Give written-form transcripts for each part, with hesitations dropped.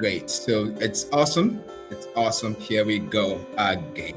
Great. So it's awesome. It's awesome. Here we go again.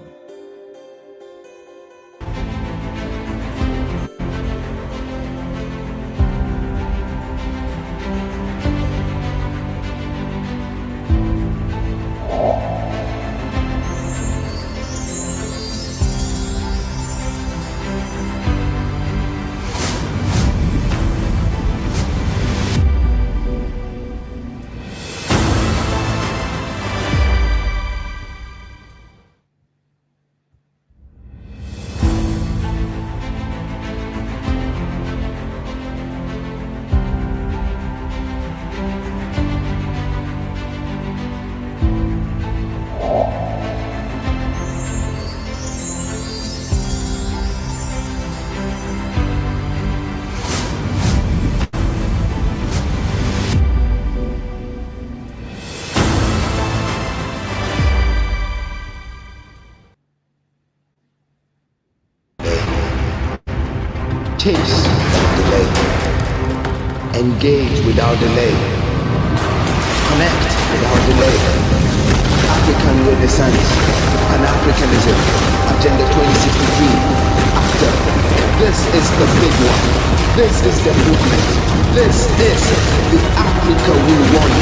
Chase without delay. Engage without delay. Connect without delay. African Renaissance, Pan-Africanism, Agenda 2063. After. This is the big one. This is the movement. This is the Africa we want.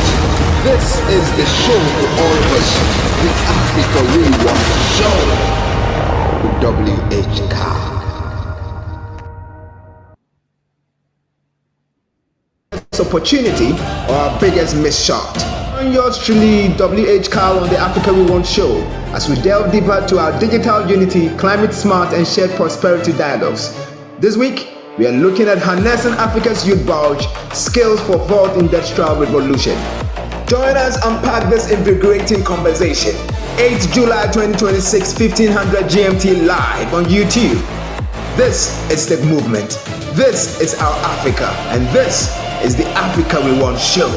This is the show for all of us. The Africa we want show. With W.H. Carr. Opportunity or our biggest missed shot. I'm yours truly, W.H. Carl, on the Africa We Want show as we delve deeper to our digital unity, climate smart and shared prosperity dialogues. This week, we are looking at harnessing Africa's youth bulge, skills for fourth industrial revolution. Join us unpack this invigorating conversation. 8th July 2026, 1500 GMT live on YouTube. This is the movement. This is our Africa, and this is the Africa We Want show.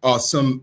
Awesome.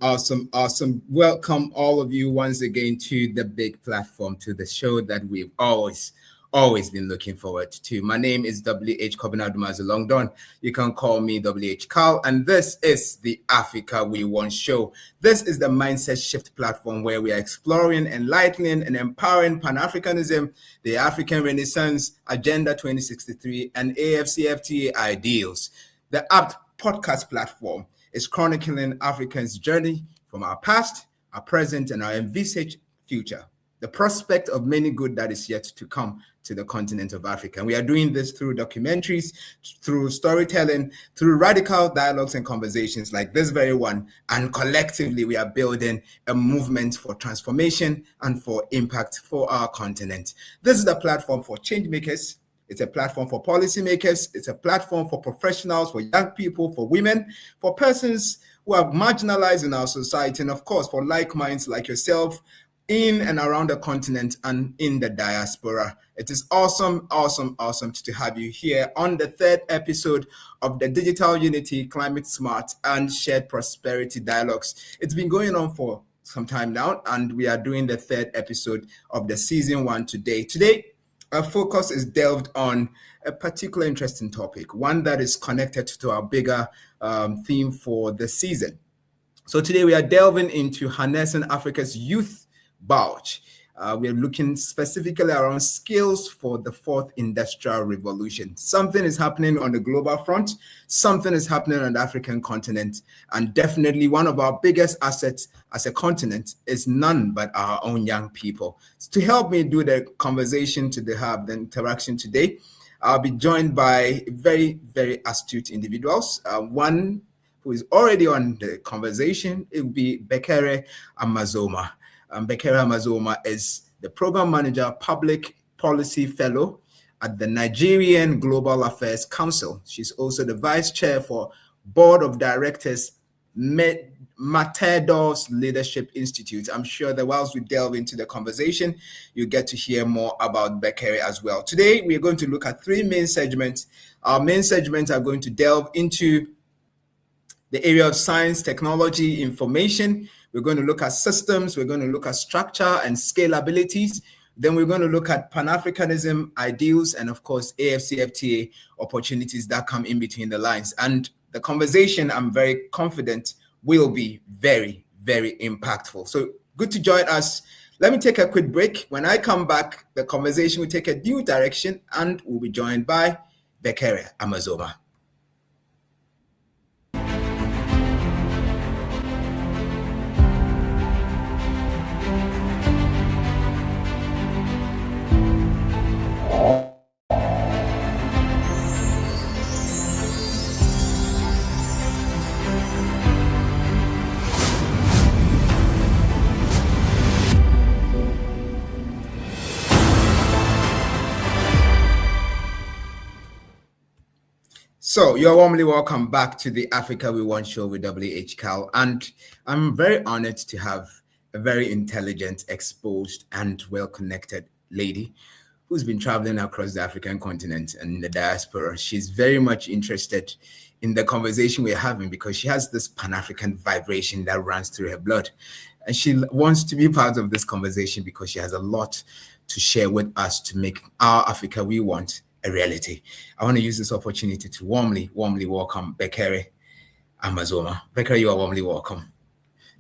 Welcome all of you once again to the big platform, to the show that we've always been looking forward to. My name is W.H. Kobinadumazu Longdon. You can call me W.H. Carl, and this is the Africa We Want show. This is the mindset shift platform where we are exploring, enlightening, and empowering Pan-Africanism, the African Renaissance, Agenda 2063, and AFCFTA ideals. The apt podcast platform is chronicling Africans' journey from our past, our present, and our envisaged future. The prospect of many good that is yet to come to the continent of Africa. And we are doing this through documentaries, through storytelling, through radical dialogues and conversations like this very one. And collectively, we are building a movement for transformation and for impact for our continent. This is the platform for change makers. It's a platform for policymakers. It's a platform for professionals, for young people, for women, for persons who are marginalized in our society, and of course, for like minds like yourself in and around the continent and in the diaspora. It is awesome to have you here on the third episode of the Digital Unity, Climate Smart, and Shared Prosperity Dialogues. It's been going on for some time now, and we are doing the third episode of the season 1 today. Today, our focus is delved on a particular interesting topic, one that is connected to our bigger theme for the season. So today we are delving into harnessing Africa's youth bulge. We are looking specifically around skills for the fourth industrial revolution. Something is happening on the global front, something is happening on the African continent, and definitely one of our biggest assets as a continent is none but our own young people. So to help me do the conversation, have the interaction today, I'll be joined by very, very astute individuals. One who is already on the conversation, it will be Bekere Amassoma. Bekere Amassoma is the Program Manager, Public Policy Fellow at the Nigerian Global Affairs Council. She's also the Vice Chair for Board of Directors, Matadors Leadership Institute. I'm sure that whilst we delve into the conversation, you get to hear more about Bekere as well. Today, we're going to look at 3 main segments. Our main segments are going to delve into the area of science, technology, information. We're going to look at systems. We're going to look at structure and scalabilities. Then we're going to look at Pan-Africanism, ideals, and of course, AFCFTA opportunities that come in between the lines. And the conversation, I'm very confident, will be very, very impactful. So good to join us. Let me take a quick break. When I come back, the conversation will take a new direction and we'll be joined by Bekere Amassoma. So you're warmly welcome back to the Africa We Want show with WH Cal, and I'm very honored to have a very intelligent, exposed, and well-connected lady who's been traveling across the African continent and the diaspora. She's very much interested in the conversation we're having because she has this Pan-African vibration that runs through her blood. And she wants to be part of this conversation because she has a lot to share with us to make our Africa We Want a reality. I want to use this opportunity to warmly welcome Bekere Amassoma. Bekere, you are warmly welcome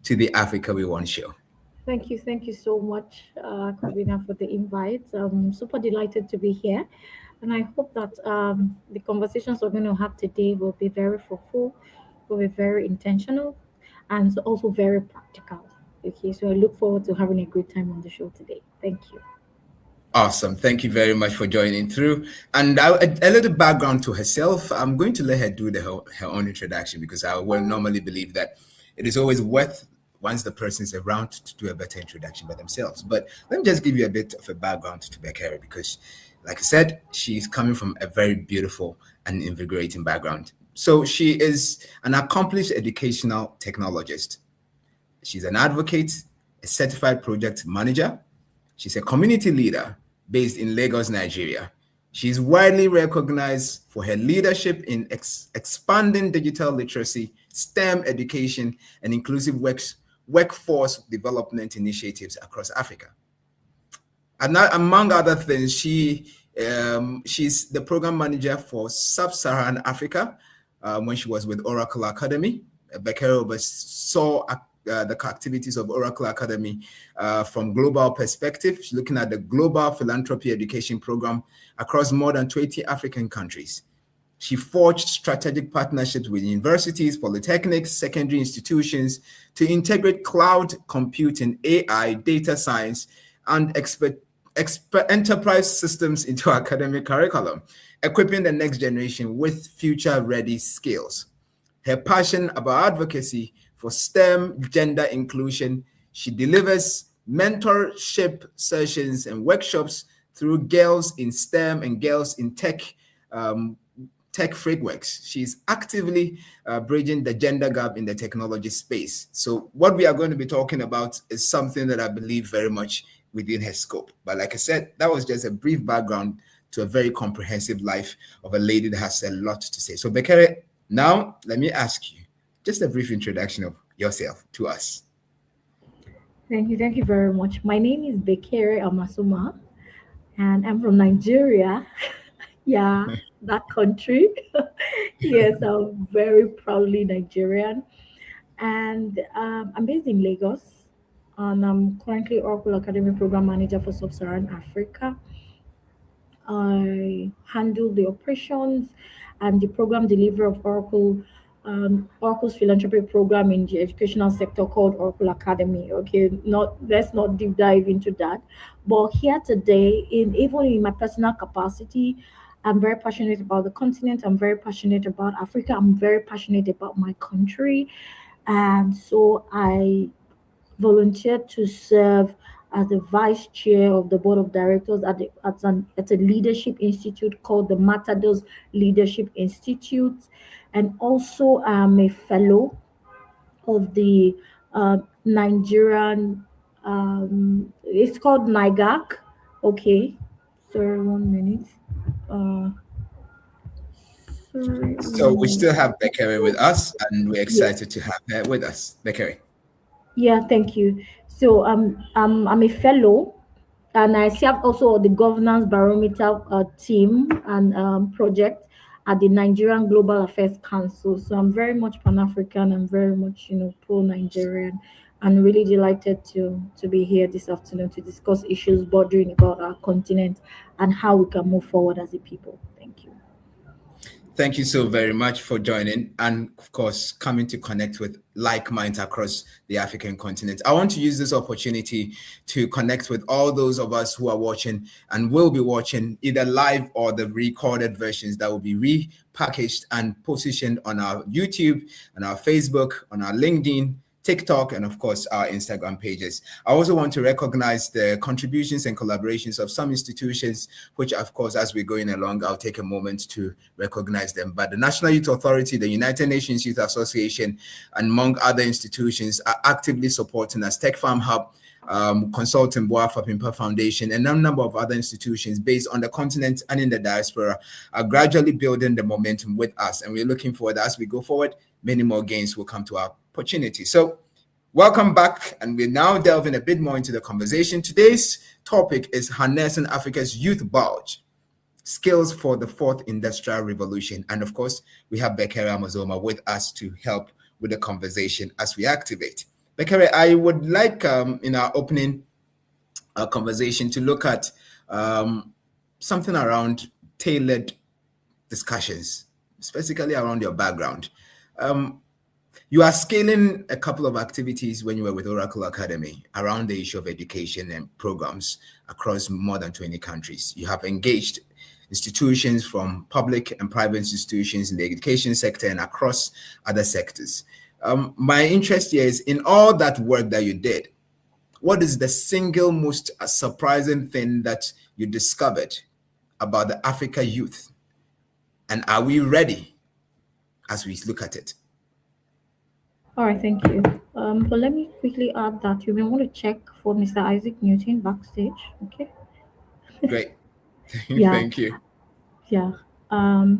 to the Africa We Want show. Thank you so much, Kobina, for the invite. I'm super delighted to be here, and I hope that the conversations we're going to have today will be very fruitful, will be very intentional, and also very practical. Okay, so I look forward to having a great time on the show today. Thank you. Awesome. Thank you very much for joining through. And a little background to herself. I'm going to let her do her own introduction because I will normally believe that it is always worth, once the person is around, to do a better introduction by themselves. But let me just give you a bit of a background to Bekere because, like I said, she's coming from a very beautiful and invigorating background. So she is an accomplished educational technologist. She's an advocate, a certified project manager. She's a community leader based in Lagos, Nigeria. She's widely recognized for her leadership in expanding digital literacy, STEM education, and inclusive workforce development initiatives across Africa. And among other things, she's the program manager for Sub-Saharan Africa when she was with Oracle Academy. Bekere oversaw the activities of Oracle Academy from global perspective. She's looking at the global philanthropy education program across more than 20 African countries. She forged strategic partnerships with universities, polytechnics, secondary institutions to integrate cloud computing, AI, data science, and enterprise systems into academic curriculum, equipping the next generation with future-ready skills. Her passion about advocacy for STEM gender inclusion, she delivers mentorship sessions and workshops through Girls in STEM and Girls in Tech frameworks. She's actively bridging the gender gap in the technology space. So what we are going to be talking about is something that I believe very much within her scope. But like I said, that was just a brief background to a very comprehensive life of a lady that has a lot to say. So Bekere, now let me ask you just a brief introduction of yourself to us. Thank you very much. My name is Bekere Amassoma, and I'm from Nigeria. Yeah, that country. Yes, I'm very proudly Nigerian, and I'm based in Lagos, and I'm currently Oracle Academy Program Manager for Sub-Saharan Africa. I handle the operations and the program delivery of Oracle's philanthropy program in the educational sector called Oracle Academy. Okay, let's not deep dive into that. But here today, even in my personal capacity, I'm very passionate about the continent. I'm very passionate about Africa. I'm very passionate about my country, and so I volunteered to serve as the vice chair of the board of directors at a leadership institute called the Matadors Leadership Institute, and also I'm a fellow of the Nigerian. It's called NIGAC. Okay, sorry, 1 minute. Sorry. So we still have Bekere with us, and we're excited to have her with us. Bekere. Yeah, thank you. So I'm a fellow, and I serve also on the governance barometer team and project at the Nigerian Global Affairs Council. So I'm very much Pan-African. I'm very much, pro-Nigerian, and really delighted to be here this afternoon to discuss issues bordering about our continent and how we can move forward as a people. Thank you. Thank you so very much for joining and, of course, coming to connect with like minds across the African continent. I want to use this opportunity to connect with all those of us who are watching and will be watching either live or the recorded versions that will be repackaged and positioned on our YouTube, on our Facebook, on our LinkedIn, TikTok, and of course, our Instagram pages. I also want to recognize the contributions and collaborations of some institutions, which, of course, as we're going along, I'll take a moment to recognize them. But the National Youth Authority, the United Nations Youth Association, and among other institutions are actively supporting us. Tech Farm Hub, Consulting Boafa Pimpa Foundation, and a number of other institutions based on the continent and in the diaspora are gradually building the momentum with us. And we're looking forward as we go forward, many more gains will come to our opportunity. So welcome back, and we're now delving a bit more into the conversation. Today's topic is harnessing Africa's youth bulge, skills for the fourth industrial revolution. And of course, we have Bekere Amassoma with us to help with the conversation as we activate. Bekere, I would like in our opening conversation to look at something around tailored discussions, specifically around your background. You are scaling a couple of activities when you were with Oracle Academy around the issue of education and programs across more than 20 countries. You have engaged institutions from public and private institutions in the education sector and across other sectors. My interest here is in all that work that you did, what is the single most surprising thing that you discovered about the Africa youth? And are we ready as we look at it? All right, thank you. But let me quickly add that you may want to check for Mr. Isaac Newton backstage. Okay. Great. Yeah. Thank you. Yeah.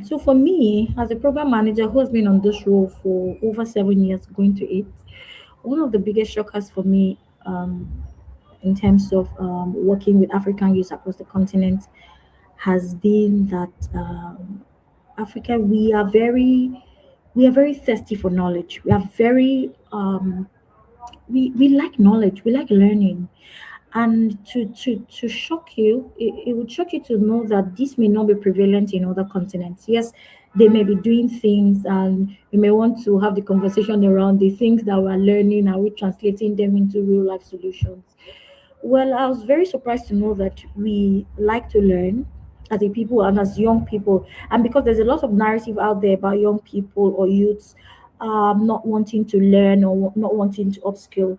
So for me, as a program manager who has been on this role for over 7 years, going to 8, one of the biggest shockers for me in terms of working with African youth across the continent has been that Africa, we are very thirsty for knowledge. We are very we like knowledge, we like learning. And to shock you, it would shock you to know that this may not be prevalent in other continents. Yes, they may be doing things, and you may want to have the conversation around the things that we're learning. Are we translating them into real life solutions? Well, I was very surprised to know that we like to learn as a people and as young people. And because there's a lot of narrative out there about young people or youths not wanting to learn or not wanting to upskill,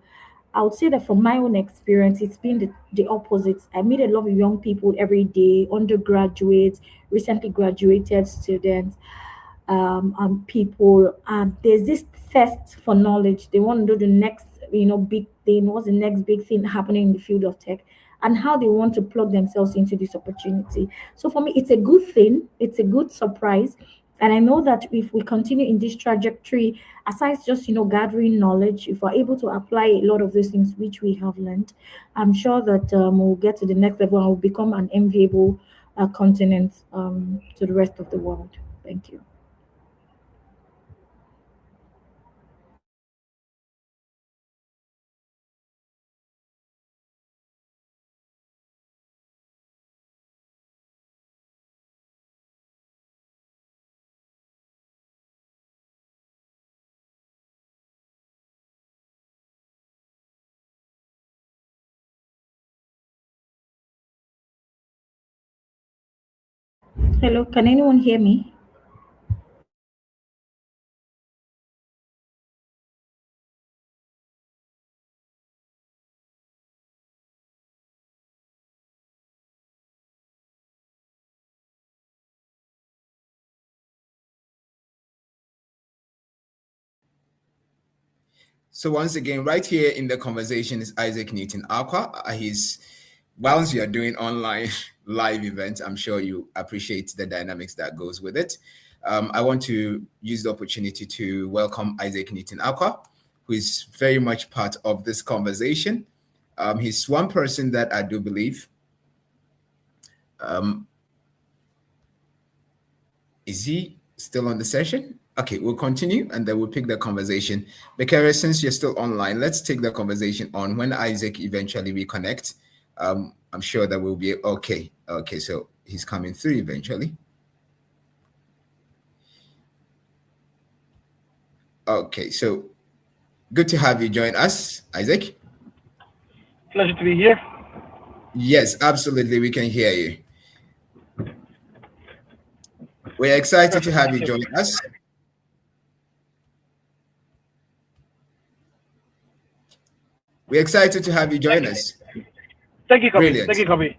I would say that from my own experience, it's been the opposite. I meet a lot of young people every day, undergraduates, recently graduated students, and people. And there's this thirst for knowledge. They want to do the next, big thing. What's the next big thing happening in the field of tech? And how they want to plug themselves into this opportunity. So for me, it's a good thing. It's a good surprise. And I know that if we continue in this trajectory, aside just gathering knowledge, if we're able to apply a lot of these things which we have learned, I'm sure that we'll get to the next level and will become an enviable continent to the rest of the world. Thank you. Hello, can anyone hear me? So once again, right here in the conversation is Isaac Newton Acquah. Whilst you're doing online live events, I'm sure you appreciate the dynamics that goes with it. I want to use the opportunity to welcome Isaac Newton Acquah, who is very much part of this conversation. He's one person that I do believe is he Still on the session? Okay, we'll continue and then we'll pick the conversation. Bekere, since you're still online, let's take the conversation on. When Isaac eventually reconnect, I'm sure that we'll be okay. Okay, so he's coming through eventually. Okay, so good to have you join us, Isaac. Pleasure to be here. Yes, absolutely. We can hear you. We're excited to have you join us. We're excited to have you join us. Thank you, Kobe. Brilliant. Thank you, Kobe.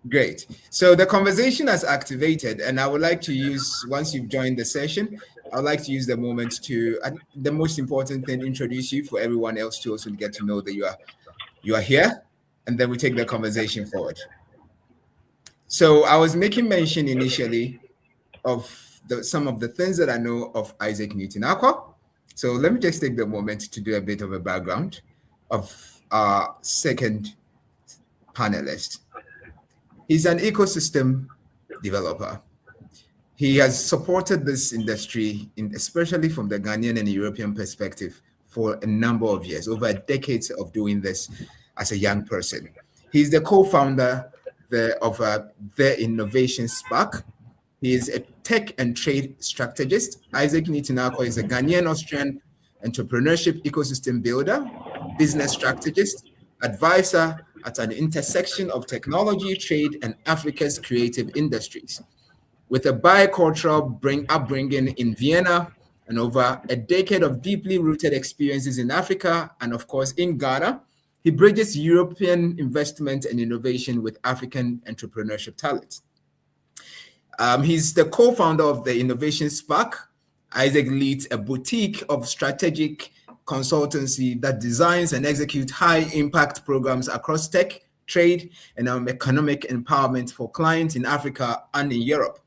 Great. So the conversation has activated, and I would like to use, once you've joined the session, I would like to use the moment to, the most important thing, introduce you for everyone else to also get to know that you are here, and then we take the conversation forward. So I was making mention initially of some of the things that I know of Isaac Newton Acquah. So let me just take the moment to do a bit of a background of our second panelist. He's an ecosystem developer. He has supported this industry, especially from the Ghanaian and European perspective, for a number of years, over decades of doing this as a young person. He's the co-founder of the Innovation Spark. He is a tech and trade strategist. Isaac Newton Acquah is a Ghanaian-Austrian entrepreneurship ecosystem builder, business strategist, advisor at an intersection of technology, trade, and Africa's creative industries. With a bicultural upbringing in Vienna and over a decade of deeply rooted experiences in Africa and, of course, in Ghana, he bridges European investment and innovation with African entrepreneurship talent. He's the co-founder of the Innovation Spark. Isaac leads a boutique of strategic consultancy that designs and executes high-impact programs across tech, trade, and economic empowerment for clients in Africa and in Europe.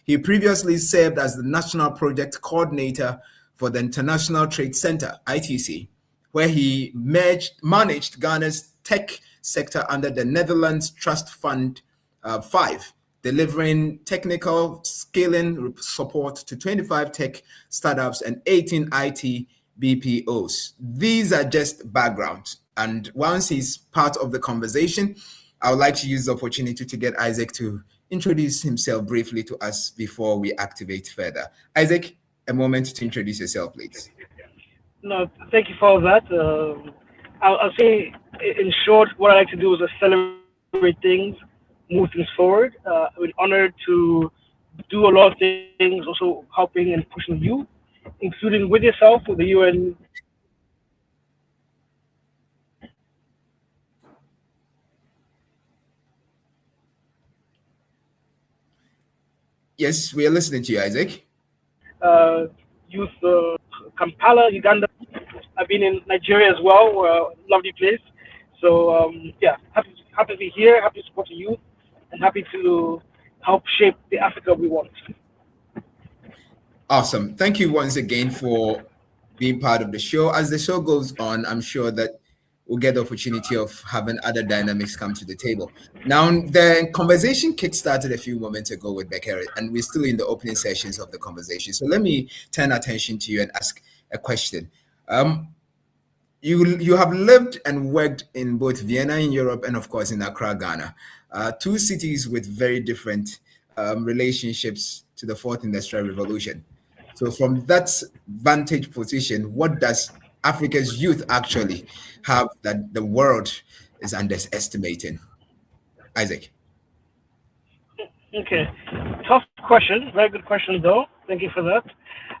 He previously served as the National Project Coordinator for the International Trade Center, ITC, where he managed Ghana's tech sector under the Netherlands Trust Fund 5, delivering technical scaling support to 25 tech startups and 18 IT BPOs. These are just backgrounds. And once he's part of the conversation, I would like to use the opportunity to get Isaac to introduce himself briefly to us before we activate further. Isaac, a moment to introduce yourself, please. No, thank you for all that. I'll say, in short, what I like to do is accelerate things, move things forward. I'm honored to do a lot of things, also helping and pushing you, including with yourself, with the UN. Yes, we are listening to you, Isaac. Youth, Kampala, Uganda. I've been in Nigeria as well, lovely place. So yeah, happy to be here, happy to support the youth, and happy to help shape the Africa we want. Awesome. Thank you once again for being part of the show. As the show goes on, I'm sure that we'll get the opportunity of having other dynamics come to the table. Now, the conversation kick-started a few moments ago with Bekere, and we're still in the opening sessions of the conversation. So let me turn attention to you and ask a question. You have lived and worked in both Vienna in Europe and, of course, in Accra, Ghana, two cities with very different relationships to the Fourth Industrial Revolution. So from that vantage position, what does Africa's youth actually have that the world is underestimating? Isaac. Okay, tough question. Very good question, though. Thank you for that.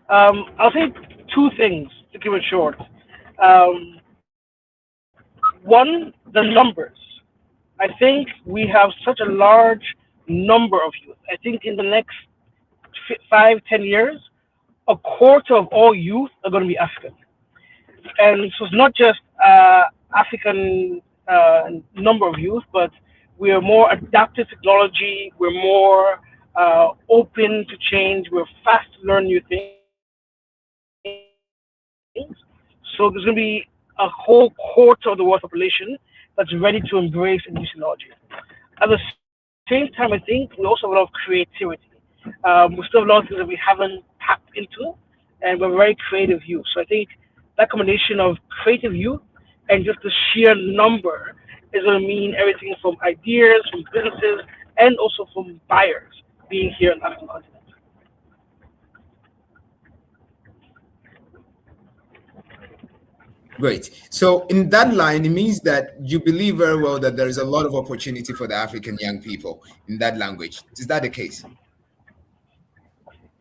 I'll say two things to keep it short. One, the numbers. I think we have such a large number of youth. I think in the next 5-10 years, a quarter of all youth are going to be African. And so it's not just African number of youth, but we are more adaptive to technology. We're more open to change. We're fast to learn new things. So there's going to be a whole quarter of the world population that's ready to embrace and use technology. At the same time, I think we also have a lot of creativity. We still have a lot of things that we haven't tapped into, and we're very creative youth. So I think that combination of creative youth and just the sheer number is going to mean everything from ideas, from businesses, and also from buyers being here on the African continent. Great. So in that line, it means that you believe very well that there is a lot of opportunity for the African young people in that language. Is that the case?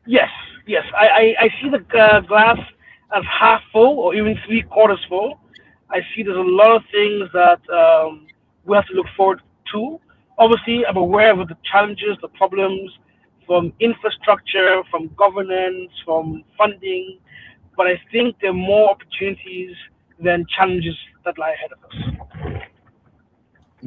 Yes, yes. I see the glass as half full or even three quarters full. I see there's a lot of things that we have to look forward to. Obviously, I'm aware of the challenges, the problems from infrastructure, from governance, from funding, but I think there are more opportunities than challenges that lie ahead of us.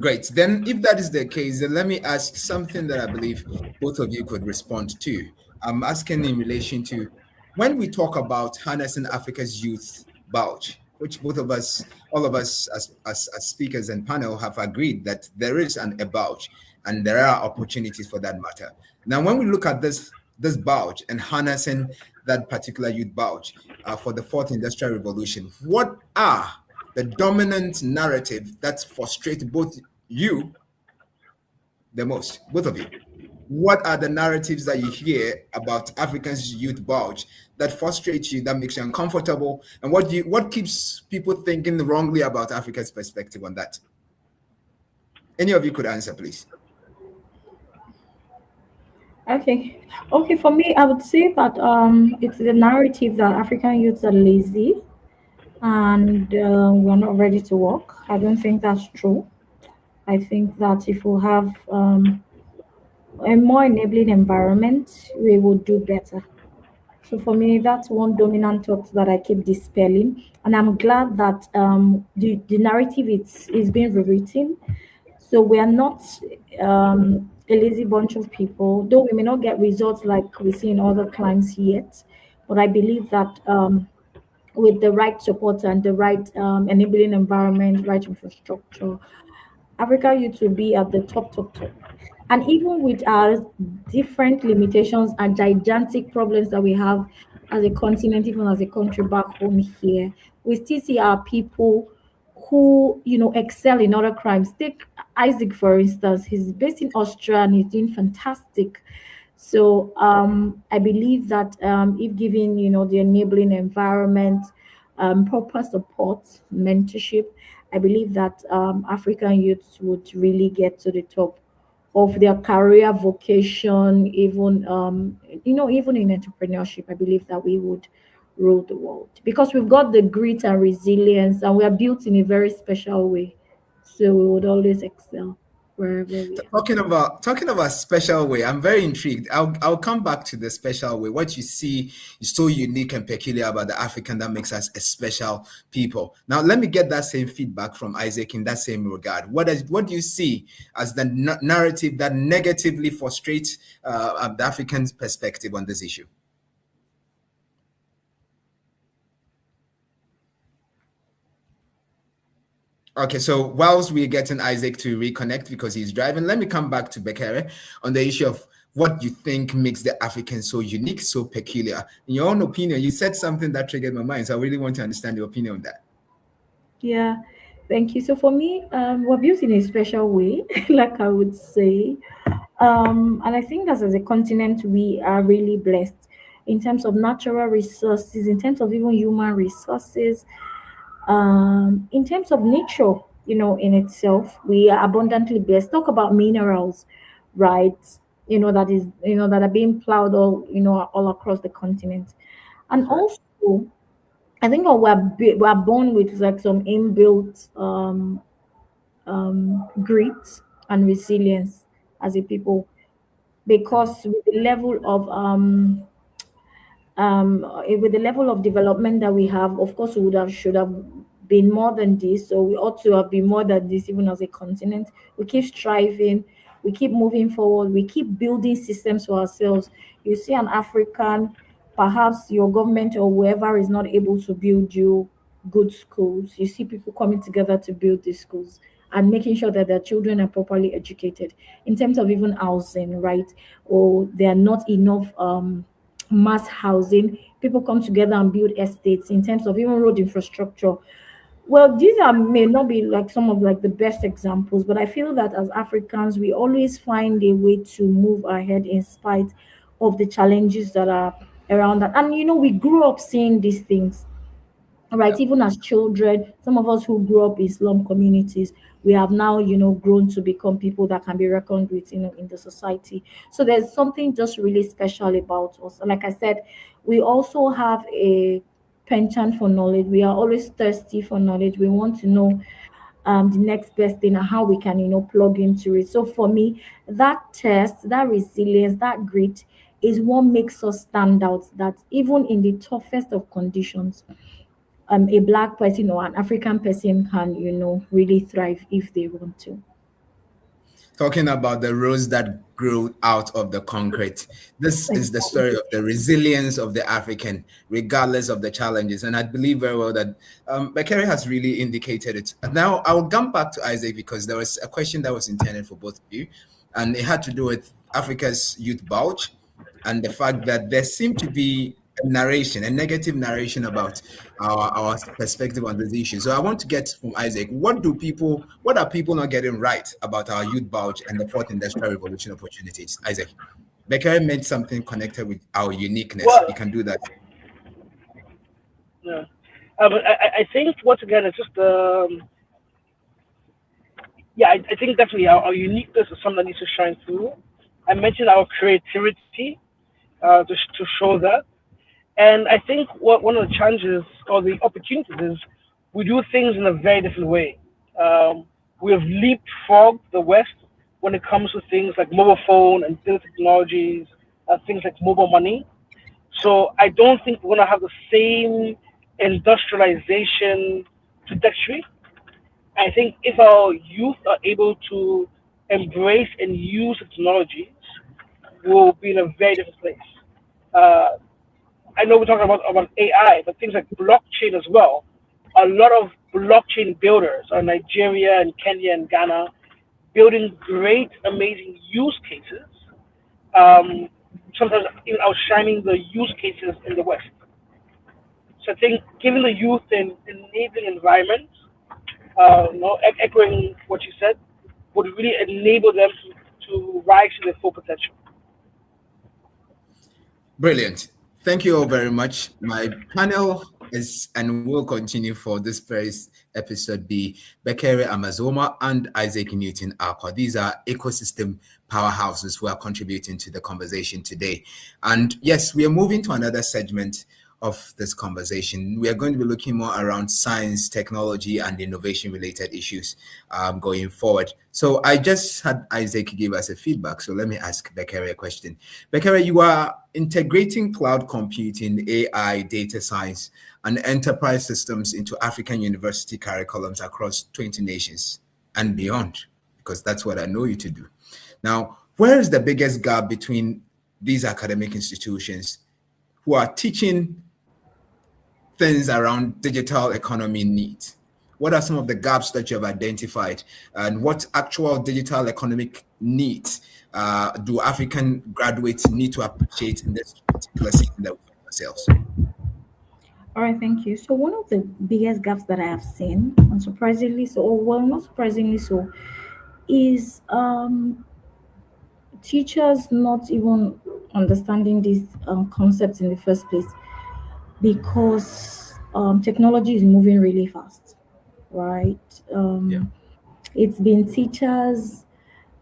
Great. Then, if that is the case, then let me ask something that I believe both of you could respond to. I'm asking in relation to when we talk about harnessing Africa's youth bulge, which both of us, all of us as speakers and panel have agreed that there is a bulge and there are opportunities for that matter. Now, when we look at this bulge and harnessing that particular youth bulge for the fourth industrial revolution, what are the dominant narrative that frustrates both you the most, both of you? What are the narratives that you hear about Africans' youth bulge that frustrates you, that makes you uncomfortable, and what keeps people thinking wrongly about Africa's perspective on that? Any of you could answer, please. Okay. Okay, for me, I would say that it's the narrative that African youths are lazy and we're not ready to work. I don't think that's true. I think that if we have a more enabling environment, we will do better. So for me, that's one dominant thought that I keep dispelling, and I'm glad that the narrative is being rewritten. So we are not a lazy bunch of people, though we may not get results like we see in other climes yet. But I believe that with the right support and the right enabling environment, right infrastructure, Africa youth will be at the top. And even with our different limitations and gigantic problems that we have as a continent, even as a country back home here, we still see our people who, excel in other crimes. Take Isaac, for instance. He's based in Austria and he's doing fantastic. So I believe that if given, the enabling environment, proper support, mentorship, I believe that African youths would really get to the top of their career vocation, even even in entrepreneurship. I believe that we would rule the world because we've got the grit and resilience, and we are built in a very special way. So we would always excel wherever we are. Talking about special way, I'm very intrigued. I'll come back to the special way. What you see is so unique and peculiar about the African that makes us a special people. Now, let me get that same feedback from Isaac in that same regard. What do you see as the narrative that negatively frustrates the African perspective on this issue? Okay, so whilst we're getting Isaac to reconnect because he's driving, let me come back to Bekere on the issue of what you think makes the African so unique, so peculiar. In your own opinion, you said something that triggered my mind, so I really want to understand your opinion on that. Yeah, thank you. So for me, we're built in a special way, like I would say. And I think as a continent, we are really blessed in terms of natural resources, in terms of even human resources, in terms of nature, in itself, we are abundantly blessed. Talk about minerals, right? That are being plowed all across the continent. And also, I think we're born with like some inbuilt grit and resilience as a people because with the level of development that we have, of course, we should have been more than this. So we ought to have been more than this, even as a continent. We keep striving, we keep moving forward, we keep building systems for ourselves. You see, an African, perhaps your government or whoever is not able to build you good schools. You see people coming together to build these schools. and making sure that their children are properly educated in terms of even housing, right? Or there are not enough mass housing. People come together and build estates in terms of even road infrastructure. Well, these are may not be like some of like the best examples, but I feel that as Africans, we always find a way to move ahead in spite of the challenges that are around that. And we grew up seeing these things, right? Yeah. Even as children, some of us who grew up in slum communities, we have now grown to become people that can be reckoned with in the society. So there's something just really special about us. Like I said, we also have a penchant for knowledge. We are always thirsty for knowledge. We want to know the next best thing and how we can plug into it. So for me, that test, that resilience, that grit is what makes us stand out, that even in the toughest of conditions, a black person or an African person can, really thrive if they want to. Talking about the rose that grew out of the concrete. This is the Exactly. story of the resilience of the African, regardless of the challenges. And I believe very well that Bekere has really indicated it. Now, I will come back to Isaac because there was a question that was intended for both of you, and it had to do with Africa's youth bulge and the fact that there seemed to be a narration, a negative narration about our perspective on this issue. So I want to get from Isaac, what are people not getting right about our youth bulge and the fourth industrial revolution opportunities? Isaac, Bekere made something connected with our uniqueness. Well, You can do that. yeah. But I think once again it's just yeah, I think definitely our uniqueness is something that needs to shine through. I mentioned our creativity to show that. And I think one of the challenges or the opportunities is we do things in a very different way. We have leapfrogged the West when it comes to things like mobile phone and digital technologies, things like mobile money. So I don't think we're going to have the same industrialization trajectory. I think if our youth are able to embrace and use the technologies, we'll be in a very different place. Uh, I know we're talking about AI, but things like blockchain as well. A lot of blockchain builders are Nigeria and Kenya and Ghana building great, amazing use cases. Um, Sometimes even outshining the use cases in the West. So I think giving the youth an enabling environment, echoing what you said, would really enable them to rise to their full potential. Brilliant. Thank you all very much. My panel is and will continue for this first episode be Bekere Amassoma and Isaac Newton Acquah. These are ecosystem powerhouses who are contributing to the conversation today. And yes, we are moving to another segment of this conversation. We are going to be looking more around science, technology, and innovation related issues going forward. So I just had Isaac give us a feedback. So let me ask Bekere a question. Bekere, you are integrating cloud computing, AI, data science, and enterprise systems into African university curriculums across 20 nations and beyond, because that's what I know you to do. Now, where is the biggest gap between these academic institutions who are teaching things around digital economy needs? What are some of the gaps that you have identified, and what actual digital economic needs do African graduates need to appreciate in this particular season that we find ourselves? All right, thank you. So one of the biggest gaps that I have seen, unsurprisingly so, or well, not surprisingly so, is teachers not even understanding these concepts in the first place, because technology is moving really fast, right? Yeah. It's been teachers,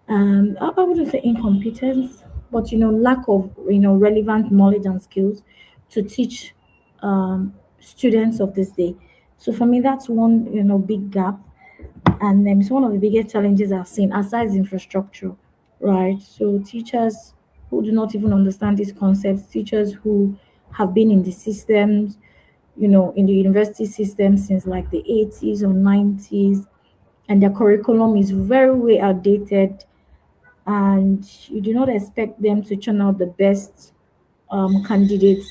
I wouldn't say incompetence, but lack of relevant knowledge and skills to teach students of this day. So for me, that's one big gap, and it's one of the biggest challenges I've seen aside infrastructure, right? So teachers who do not even understand these concepts, teachers who have been in the systems, in the university system since like the 80s or 90s, and their curriculum is very way outdated, and you do not expect them to churn out the best candidates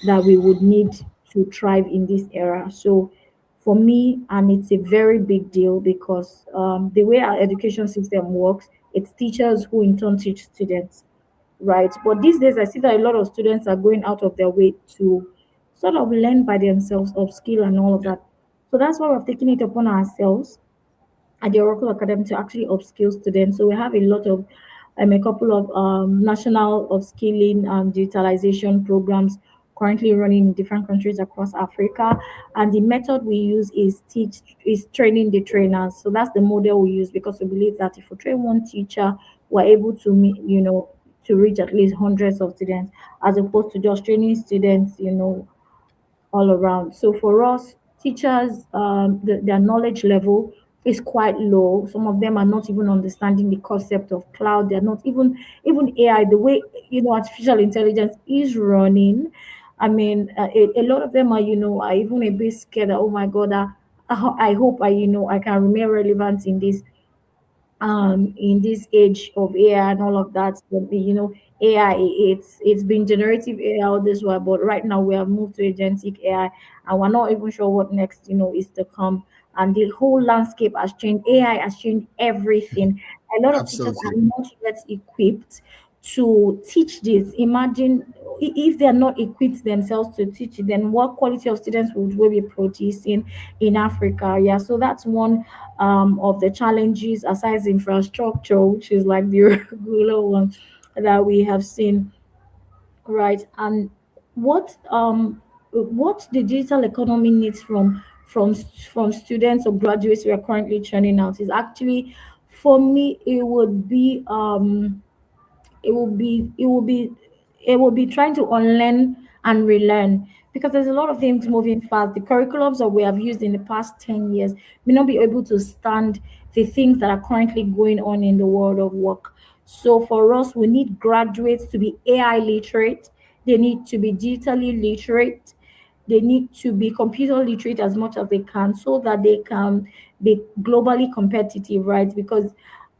that we would need to thrive in this era. So for me, and it's a very big deal because the way our education system works, it's teachers who in turn teach students, right? But these days, I see that a lot of students are going out of their way to sort of learn by themselves, upskill, and all of that. So that's why we've taken it upon ourselves at the Oracle Academy to actually upskill students. So we have a couple of national upskilling and digitalization programs currently running in different countries across Africa. And the method we use is training the trainers. So that's the model we use because we believe that if we train one teacher, we're able to to reach at least hundreds of students as opposed to just training students, all around. So for us, teachers, their knowledge level is quite low. Some of them are not even understanding the concept of cloud. They're not even AI. The way artificial intelligence is running. I mean, a lot of them are even a bit scared. That, oh my God, I hope I can remain relevant in this age of AI and all of that. But, AI, it's been generative AI all this while, but right now we have moved to agentic AI, and we're not even sure what next is to come. And the whole landscape has changed. AI has changed everything. A lot of teachers are Absolutely. not yet equipped to teach this. Imagine if they're not equipped themselves to teach it, then what quality of students would we be producing in Africa? Yeah, so that's one of the challenges aside infrastructure, which is like the regular one that we have seen, right? And what the digital economy needs from students or graduates we are currently churning out is actually, for me, it will be it will be trying to unlearn and relearn, because there's a lot of things moving fast. The curriculums that we have used in the past 10 years may not be able to stand the things that are currently going on in the world of work. So for us, we need graduates to be AI literate, they need to be digitally literate, they need to be computer literate as much as they can so that they can be globally competitive, right? Because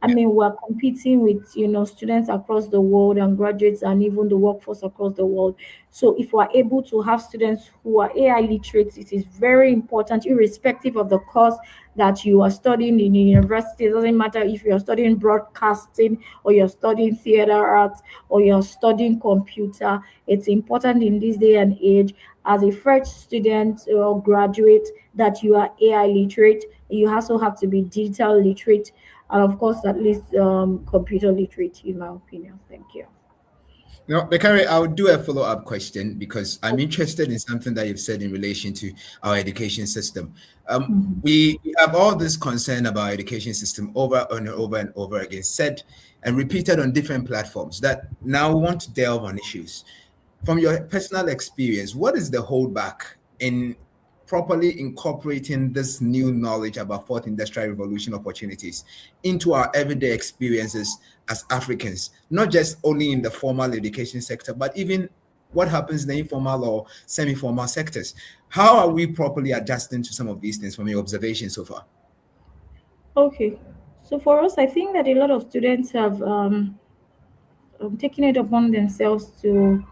I Yeah. mean, we're competing with students across the world and graduates and even the workforce across the world. So if we're able to have students who are AI literate, it is very important, irrespective of the course that you are studying in the university. It doesn't matter if you're studying broadcasting or you're studying theater arts or you're studying computer. It's important in this day and age as a fresh student or graduate that you are AI literate. You also have to be digital literate, and of course, at least computer literate, in my opinion. Thank you. Now, Bekere, I'll do a follow-up question because I'm interested in something that you've said in relation to our education system. Mhm. We have all this concern about our education system over and over and over again, said and repeated on different platforms, that now we want to delve on issues. From your personal experience, what is the holdback in properly incorporating this new knowledge about fourth industrial revolution opportunities into our everyday experiences as Africans, not just only in the formal education sector, but even what happens in the informal or semi-formal sectors? How are we properly adjusting to some of these things from your observation so far? Okay. So for us, I think that a lot of students have taken it upon themselves to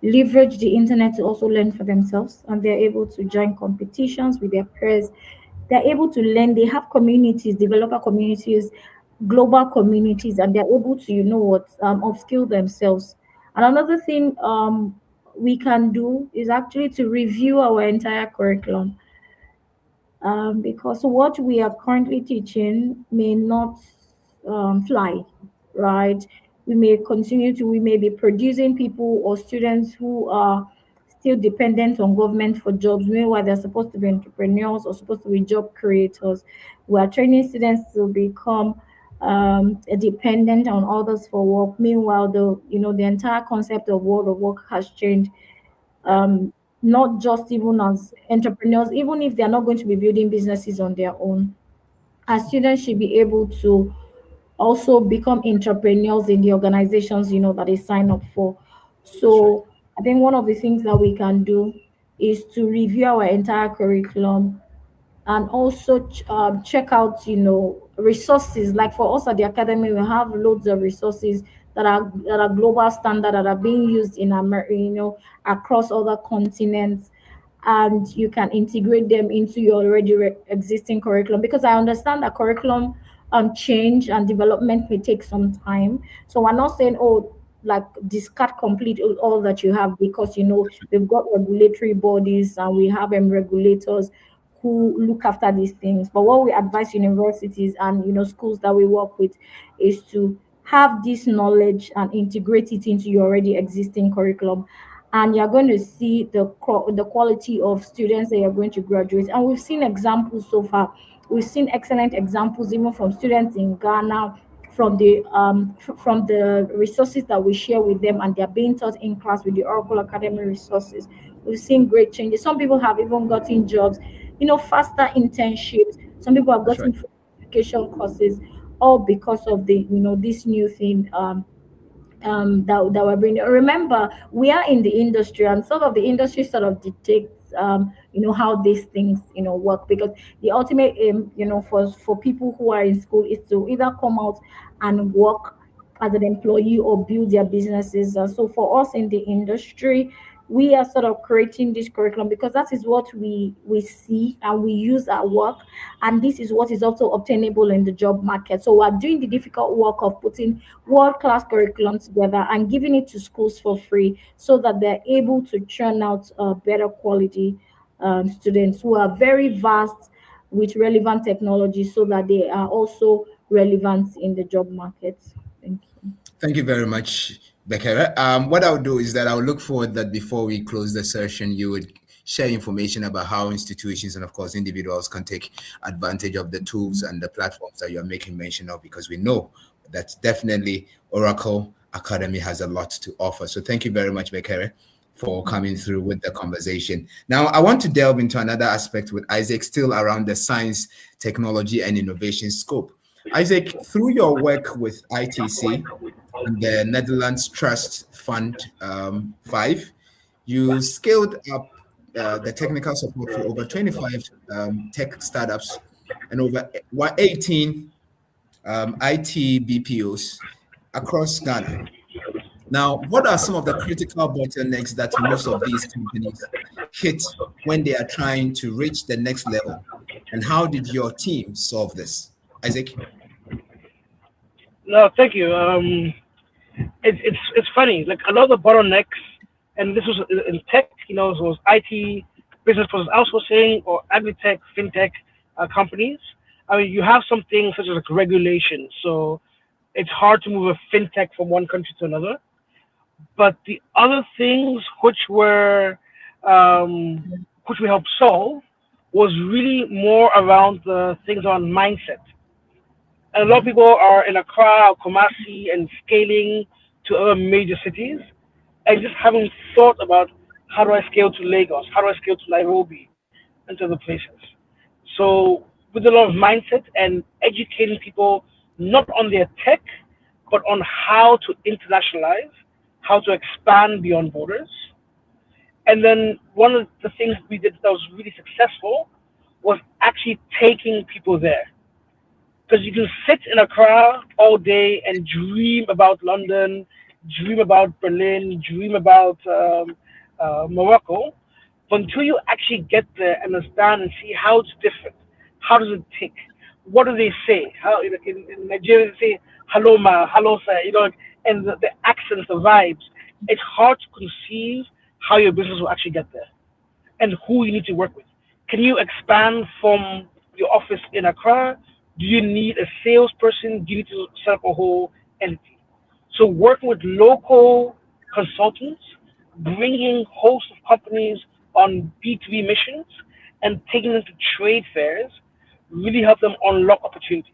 leverage the internet to also learn for themselves, and they're able to join competitions with their peers. They're able to learn. They have communities, developer communities, global communities, and they're able to upskill themselves. And another thing we can do is actually to review our entire curriculum, because what we are currently teaching may not fly, right? We may be producing people or students who are still dependent on government for jobs. Meanwhile, they're supposed to be entrepreneurs or supposed to be job creators. We are training students to become dependent on others for work. Meanwhile, the entire concept of world of work has changed, um, not just even as entrepreneurs, even if they're not going to be building businesses on their own. As students should be able to also become entrepreneurs in the organizations that they sign up for. That's right. So I think one of the things that we can do is to review our entire curriculum, and also check out resources. Like for us at the academy, we have loads of resources that are global standard, that are being used in America, across other continents. and you can integrate them into your already existing curriculum, because I understand that curriculum change and development may take some time. So we're not saying, oh, like discard complete all that you have, because we've got regulatory bodies and we have regulators who look after these things. But what we advise universities and schools that we work with is to have this knowledge and integrate it into your already existing curriculum, and you're going to see the quality of students that you're going to graduate. And we've seen examples so far. We've seen excellent examples even from students in Ghana, from the resources that we share with them, and they're being taught in class with the Oracle Academy resources. We've seen great changes. Some people have even gotten jobs, faster internships. Some people have That's right. gotten certification courses, all because of the this new thing that we're bringing. Remember, we are in the industry, and sort of the industry sort of dictates, how these things, work. Because the ultimate aim, for people who are in school is to either come out and work as an employee or build their businesses. So for us in the industry, we are sort of creating this curriculum because that is what we see and we use at work, and this is what is also obtainable in the job market. So we're doing the difficult work of putting world-class curriculum together and giving it to schools for free, so that they're able to churn out better quality students who are very vast with relevant technology, so that they are also relevant in the job market. Thank you. Thank you very much, Bekere. What I'll do is that I'll look forward that before we close the session, you would share information about how institutions and, of course, individuals can take advantage of the tools and the platforms that you're making mention of, because we know that definitely Oracle Academy has a lot to offer. So thank you very much, Bekere, for coming through with the conversation. Now, I want to delve into another aspect with Isaac, still around the science, technology, and innovation scope. Isaac, through your work with ITC and the Netherlands Trust Fund 5, you scaled up the technical support for over 25 tech startups and over 18 IT BPOs across Ghana. Now, what are some of the critical bottlenecks that most of these companies hit when they are trying to reach the next level? And how did your team solve this? Isaac? No, thank you. It's funny. Like a lot of the bottlenecks, and this was in tech. It was IT, business process outsourcing, or agri-tech, fintech companies. I mean, you have some things such as like regulation, so it's hard to move a fintech from one country to another. But the other things which we helped solve was really more around the things on mindset. And a lot of people are in Accra or Kumasi and scaling to other major cities and just haven't thought about how do I scale to Lagos? How do I scale to Nairobi and to other places? So with a lot of mindset and educating people not on their tech, but on how to internationalize, how to expand beyond borders. And then one of the things we did that was really successful was actually taking people there. Because you can sit in Accra all day and dream about London, dream about Berlin, dream about Morocco, but until you actually get there and understand and see how it's different, how does it tick, what do they say? How in Nigeria they say hello ma, hello sir, and the accents, the vibes. It's hard to conceive how your business will actually get there and who you need to work with. Can you expand from your office in Accra? Do you need a salesperson? Do you need to set up a whole entity? So working with local consultants, bringing hosts of companies on B2B missions and taking them to trade fairs really help them unlock opportunities.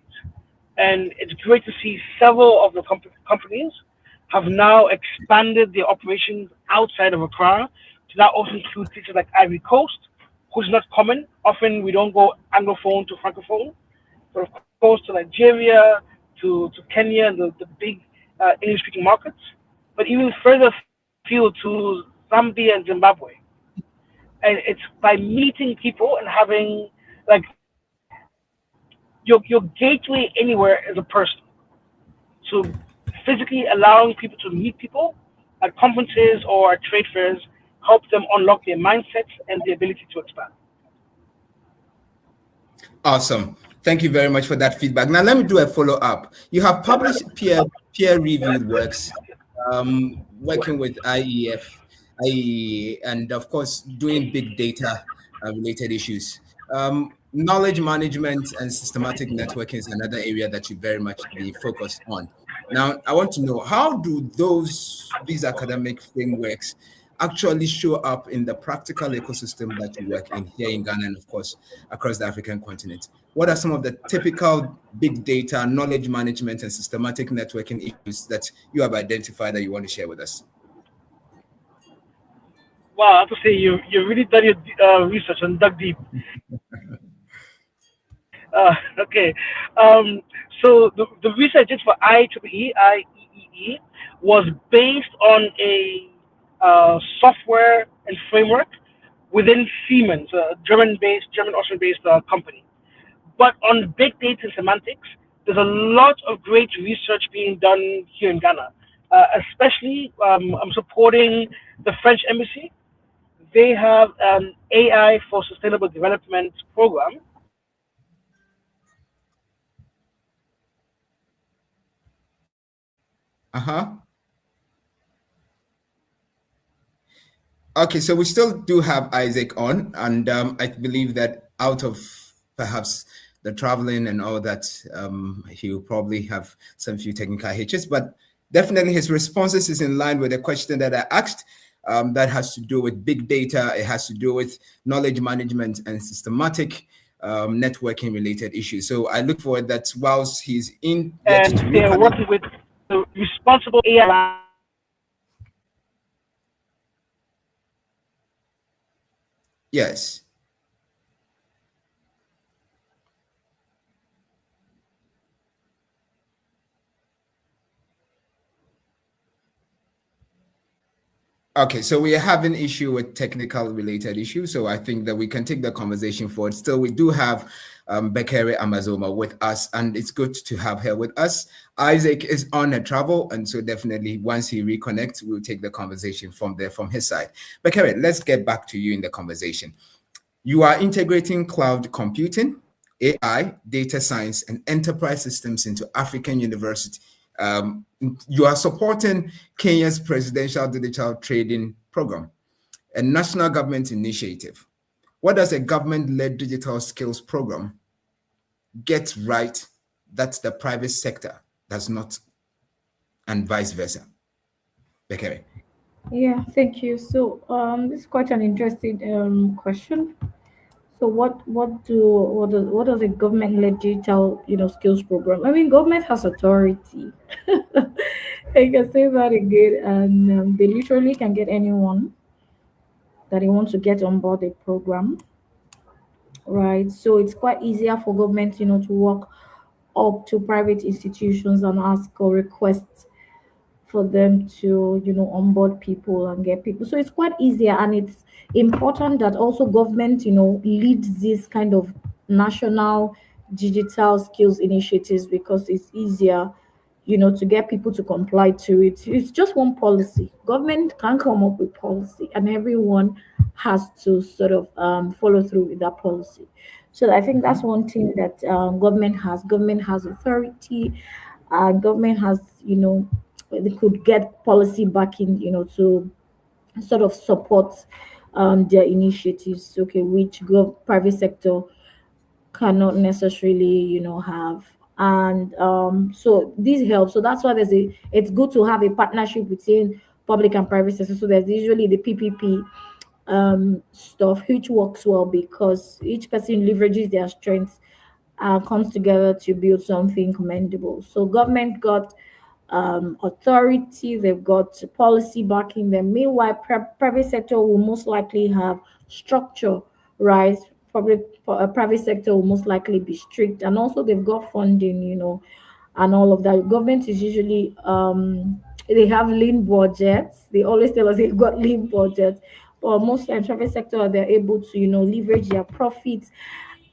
And it's great to see several of the companies have now expanded their operations outside of Accra to now also include places like Ivory Coast, which is not common. Often we don't go Anglophone to Francophone, but of course to Nigeria, to Kenya, and the big English-speaking markets, but even further afield to Zambia and Zimbabwe. And it's by meeting people and having like your gateway anywhere is a person. So physically allowing people to meet people at conferences or at trade fairs help them unlock their mindsets and the ability to expand. Awesome. Thank you very much for that feedback. Now, let me do a follow-up. You have published peer-reviewed works, working with IEF, and of course, doing big data related issues. Knowledge management and systematic networking is another area that you very much be focused on. Now, I want to know, how do these academic frameworks actually show up in the practical ecosystem that you work in here in Ghana and, of course, across the African continent? What are some of the typical big data, knowledge management, and systematic networking issues that you have identified that you want to share with us? Wow, I have to say you really done your research and dug deep. Okay, so the research is for IEEE was based on a software and framework within Siemens, a German Austrian-based company. But on big data and semantics, there's a lot of great research being done here in Ghana. Especially, I'm supporting the French Embassy. They have an AI for Sustainable Development program. Okay, so we still do have Isaac on, and I believe that out of perhaps the traveling and all that, he will probably have some few technical hitches, but definitely his responses is in line with the question that I asked. That has to do with big data. It has to do with knowledge management and systematic networking related issues. So I look forward that whilst he's in, and they're working with the responsible AI. Yes. Okay, so we are having issue with technical related issues, so I think that we can take the conversation forward. Still, we do have Bekere Amassoma with us, and it's good to have her with us. Isaac is on a travel, and so definitely once he reconnects, we'll take the conversation from there, from his side. Bekere, let's get back to you in the conversation. You are integrating cloud computing, AI, data science, and enterprise systems into African university. You are supporting Kenya's Presidential Digital Trading Program, a national government initiative. What does a government-led digital skills program get right that the private sector does not, and vice versa? Bekere. Yeah, thank you. So this is quite an interesting question. So what does a government-led digital skills program? I mean, government has authority. I can say that again, and they literally can get anyone that they want to get on board the program, right? So it's quite easier for government, to work up to private institutions and ask or request for them to onboard people and get people. So it's quite easier, and it's important that also government leads this kind of national digital skills initiatives, because it's easier to get people to comply to it. It's just one policy. Government can come up with policy, and everyone has to sort of follow through with that policy. So I think that's one thing that government has. Government has authority. Government has, they could get policy backing, to sort of support their initiatives. Okay, which private sector cannot necessarily, have. And so this helps. So that's why it's good to have a partnership between public and private sector. So there's usually the PPP stuff, which works well because each person leverages their strengths and comes together to build something commendable. So government got authority, they've got policy backing them. Meanwhile, private sector will most likely have structure, right? Private sector will most likely be strict, and also they've got funding, and all of that. Government is usually they have lean budgets. They always tell us they've got lean budgets, but most times private sector, they're able to leverage their profits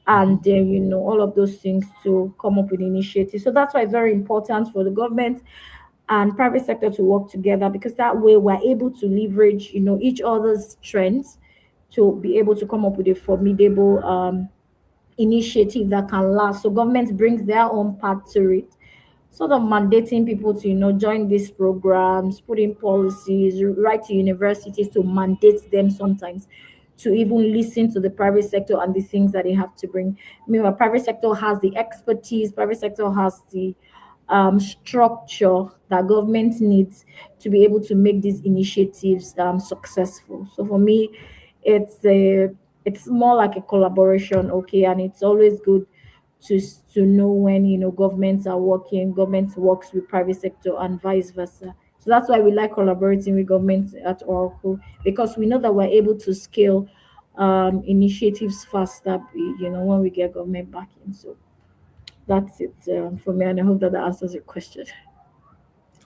and all of those things to come up with initiatives. So that's why it's very important for the government and private sector to work together, because that way we're able to leverage, each other's strengths to be able to come up with a formidable initiative that can last. So government brings their own part to it, sort of mandating people to join these programs, put in policies, write to universities to mandate them sometimes to even listen to the private sector and the things that they have to bring. Meanwhile, private sector has the expertise, private sector has the structure that government needs to be able to make these initiatives successful. So for me, it's a it's more like a collaboration, okay, and it's always good to know when governments are working, government works with private sector, and vice versa. So that's why we like collaborating with government at Oracle, because we know that we're able to scale initiatives faster, when we get government backing. So that's it for me, and I hope that answers your question.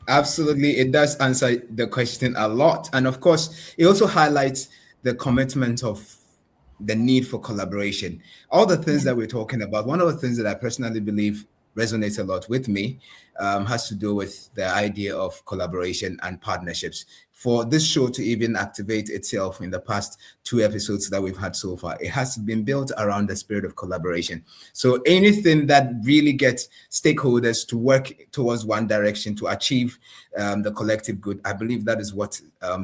Absolutely, it does answer the question a lot. And of course, it also highlights the commitment of the need for collaboration. All the things that we're talking about, one of the things that I personally believe resonates a lot with me has to do with the idea of collaboration and partnerships. For this show to even activate itself in the past 2 episodes that we've had so far, it has been built around the spirit of collaboration. So anything that really gets stakeholders to work towards one direction to achieve the collective good, I believe that is what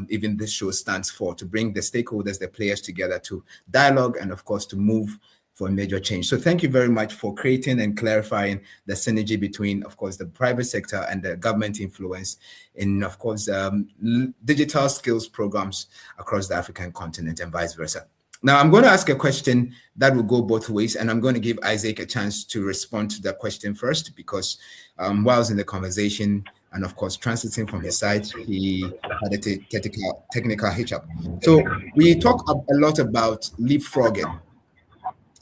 even this show stands for, to bring the stakeholders, the players together to dialogue and, of course, to move for a major change. So thank you very much for creating and clarifying the synergy between, of course, the private sector and the government influence in, of course, digital skills programs across the African continent and vice versa. Now, I'm going to ask a question that will go both ways, and I'm going to give Isaac a chance to respond to that question first, because whilst in the conversation and, of course, translating from his side, he had a technical hitch-up. So we talk a lot about leapfrogging.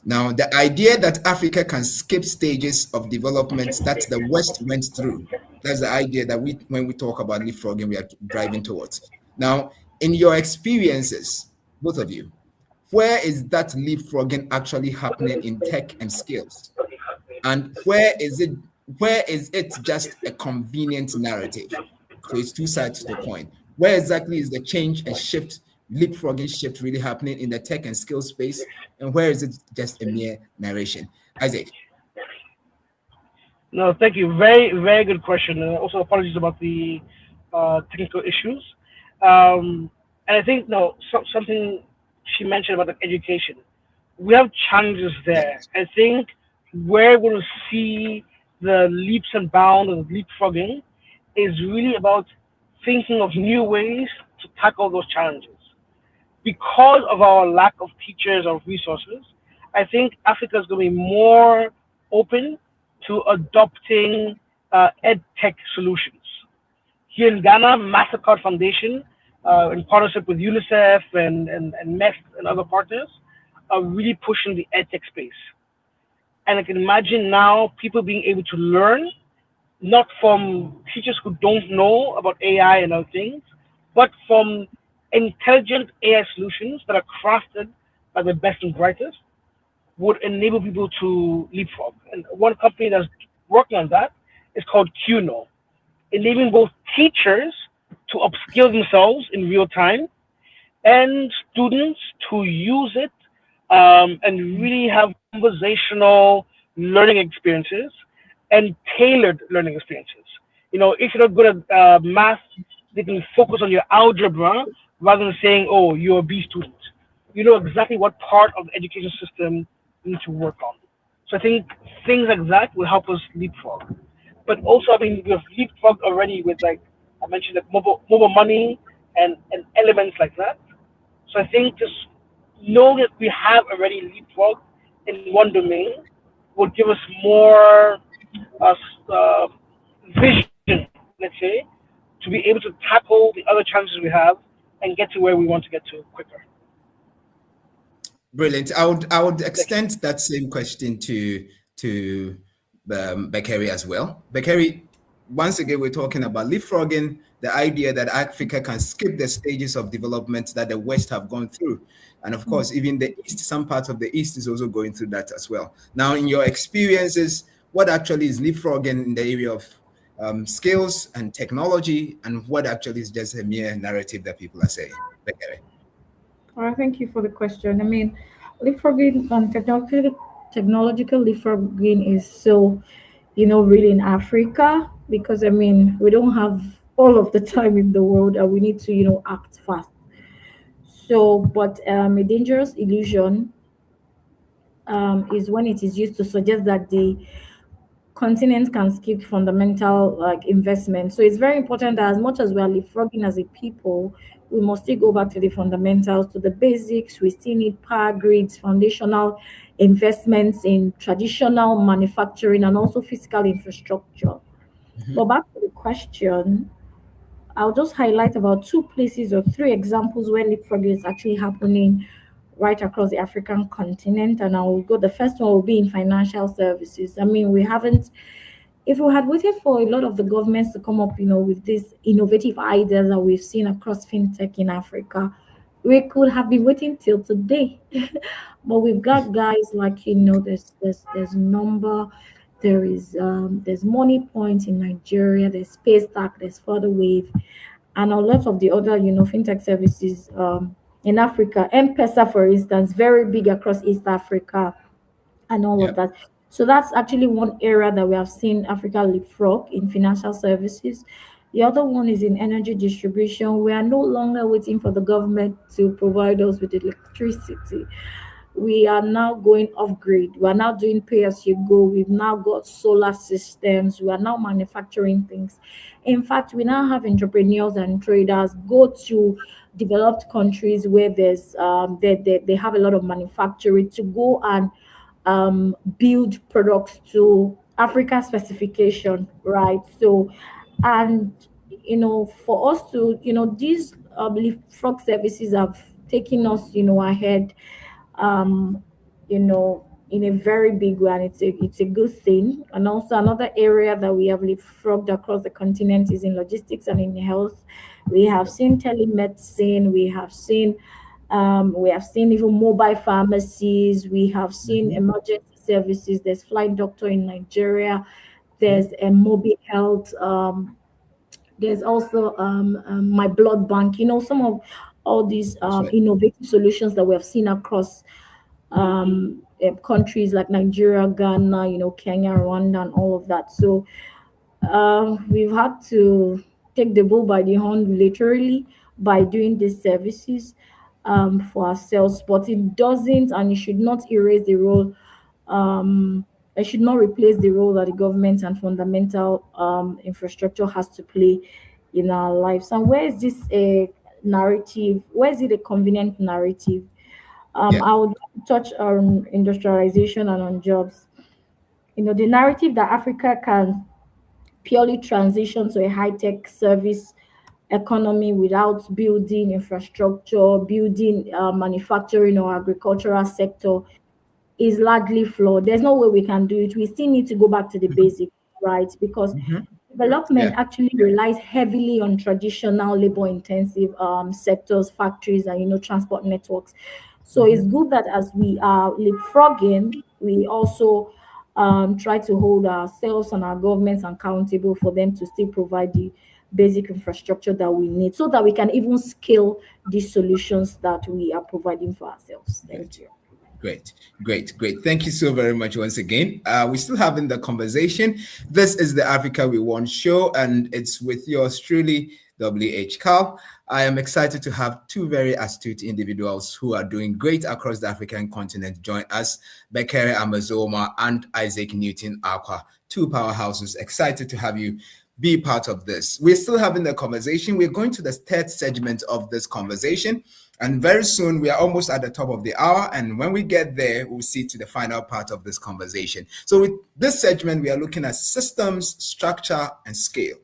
Now, the idea that Africa can skip stages of development that the West went through, that's the idea that when we talk about leapfrogging, we are driving towards. Now, in your experiences, both of you, where is that leapfrogging actually happening in tech and skills? And where is it just a convenient narrative? So it's two sides to the coin. Where exactly is the change and shift, leapfrogging shift, really happening in the tech and skill space? And where is it just a mere narration? Isaac. No, thank you. Very, very good question. And also apologies about the technical issues. And I think, no, something she mentioned about the education. We have challenges there. Yes. I think we're going to see the leaps and bounds of leapfrogging is really about thinking of new ways to tackle those challenges. Because of our lack of teachers or resources, I think Africa is going to be more open to adopting ed tech solutions. Here in Ghana, MasterCard Foundation, in partnership with UNICEF and MEF and other partners, are really pushing the ed tech space. And I can imagine now people being able to learn, not from teachers who don't know about AI and other things, but from intelligent AI solutions that are crafted by the best and brightest, would enable people to leapfrog. And one company that's working on that is called QNO, enabling both teachers to upskill themselves in real time and students to use it and really have conversational learning experiences and tailored learning experiences. If you're not good at math, they can focus on your algebra rather than saying, oh, you're a B student. You know exactly what part of the education system you need to work on. So I think things like that will help us leapfrog. But also, I mean, we've leapfrogged already with, like I mentioned, like mobile money and elements like that. So I think just knowing that we have already leapfrogged in one domain will give us more vision, let's say, to be able to tackle the other challenges we have and get to where we want to get to quicker. Brilliant. I would extend that same question to Bekere as well. Bekere, once again, we're talking about leapfrogging, the idea that Africa can skip the stages of development that the West have gone through. And of course, even the East, some parts of the East is also going through that as well. Now, in your experiences, what actually is leapfrogging in the area of skills and technology, and what actually is just a mere narrative that people are saying. Bekere. All right, thank you for the question. I mean, leapfrogging, technological leapfrogging is so, really in Africa because I mean we don't have all of the time in the world and we need to, act fast. So, but a dangerous illusion is when it is used to suggest that the continent can skip fundamental like investment. So it's very important that as much as we are leapfrogging as a people, we must still go back to the fundamentals, to the basics. We still need power grids, foundational investments in traditional manufacturing and also physical infrastructure. Mhm. But back to the question, I'll just highlight about two places or three examples where leapfrogging is actually happening right across the African continent. And I'll go, the first one will be in financial services. I mean, we haven't, if we had waited for a lot of the governments to come up, with these innovative ideas that we've seen across fintech in Africa, we could have been waiting till today. But we've got guys like, there's number, there's Money Point in Nigeria, there's Space Stack, there's Further Wave, and a lot of the other, fintech services in Africa. M-Pesa, for instance, very big across East Africa and all of Yep. that. So that's actually one area that we have seen Africa leapfrog in financial services. The other one is in energy distribution. We are no longer waiting for the government to provide us with electricity. We are now going off grid. We are now doing pay as you go. We've now got solar systems. We are now manufacturing things. In fact, we now have entrepreneurs and traders go to developed countries where there's they have a lot of manufacturing to go and build products to Africa specification, right? So, and for us to, these leapfrog services have taken us, ahead, um, in a very big way, and it's a good thing. And also another area that we have leapfrogged across the continent is in logistics and in health. We have seen telemedicine. We have seen even mobile pharmacies. We have seen Mhm. emergency services. There's Flight Doctor in Nigeria. Mhm. There's a mobile health. There's also my blood bank. Some of all these That's right. innovative solutions that we have seen across countries like Nigeria, Ghana, Kenya, Rwanda, and all of that. So we've had to take the bull by the horn literally by doing these services for ourselves, but it doesn't and it should not erase the role. It should not replace the role that the government and fundamental infrastructure has to play in our lives. And where is this a narrative? Where is it a convenient narrative? Yeah. I would touch on industrialization and on jobs. The narrative that Africa can purely transition to a high-tech service economy without building infrastructure, building manufacturing or agricultural sector is largely flawed. There's no way we can do it. We still need to go back to the Mhm. basics, right? Because Mhm. development Yeah. actually relies heavily on traditional labor-intensive sectors, factories, and transport networks. So it's Mhm. good that as we are leapfrogging, we also try to hold ourselves and our governments accountable for them to still provide the basic infrastructure that we need so that we can even scale these solutions that we are providing for ourselves. Thank Great. you. Great, great. Thank you so very much once again. We're still having the conversation. This is the Africa We Want show, and it's with yours truly, WH Carl. I am excited to have two very astute individuals who are doing great across the African continent join us, Bekere Amassoma and Isaac Newton Acquah, two powerhouses. Excited to have you be part of this. We're still having the conversation. We're going to the third segment of this conversation. And very soon, we are almost at the top of the hour. And when we get there, we'll see to the final part of this conversation. So with this segment, we are looking at systems, structure, and scale.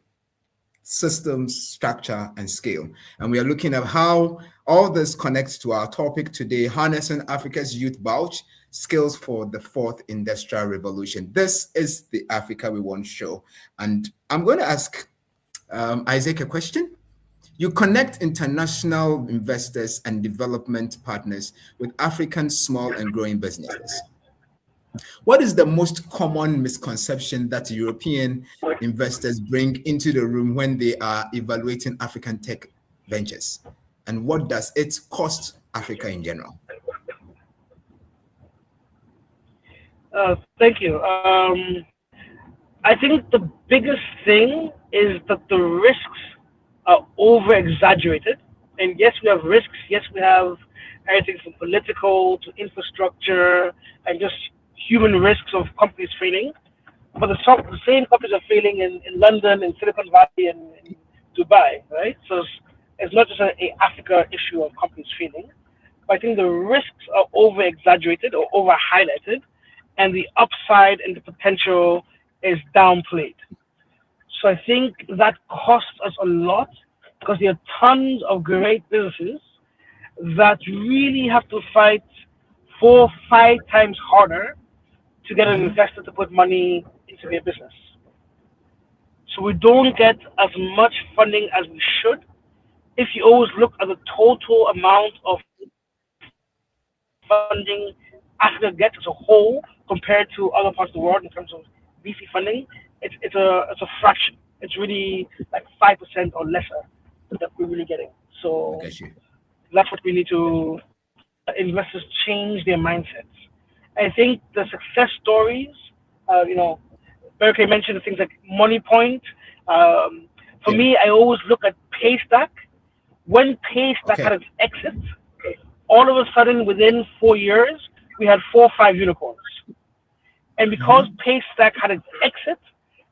Systems, structure, and scale. And we are looking at how all this connects to our topic today, harnessing Africa's youth bulge, skills for the fourth industrial revolution. This is the Africa We Want show. And I'm going to ask Isaac a question. You connect international investors and development partners with African small and growing businesses. What is the most common misconception that European investors bring into the room when they are evaluating African tech ventures? And what does it cost Africa in general? Thank you. I think the biggest thing is that the risks are over exaggerated. And yes, we have risks. Yes, we have everything from political to infrastructure and just human risks of companies failing. But the same companies are failing in London, in Silicon Valley, and in Dubai, right? So it's not just a Africa issue of companies failing. But I think the risks are over exaggerated or over highlighted, and the upside and the potential is downplayed. So I think that costs us a lot because there are tons of great businesses that really have to fight 4, 5 times harder to get an investor to put money into their business. So we don't get as much funding as we should. If you always look at the total amount of funding Africa gets as a whole compared to other parts of the world in terms of VC funding, it's a fraction. It's really like 5% or lesser that we're really getting. I So get you. that's what we need to investors change their mindsets. I think the success stories, you know, Bekere mentioned things like Money Point. For Yeah. me, I always look at Paystack. When Paystack Okay. had its exit, all of a sudden within 4 years, we had 4 or 5 unicorns. And because Paystack had its exit,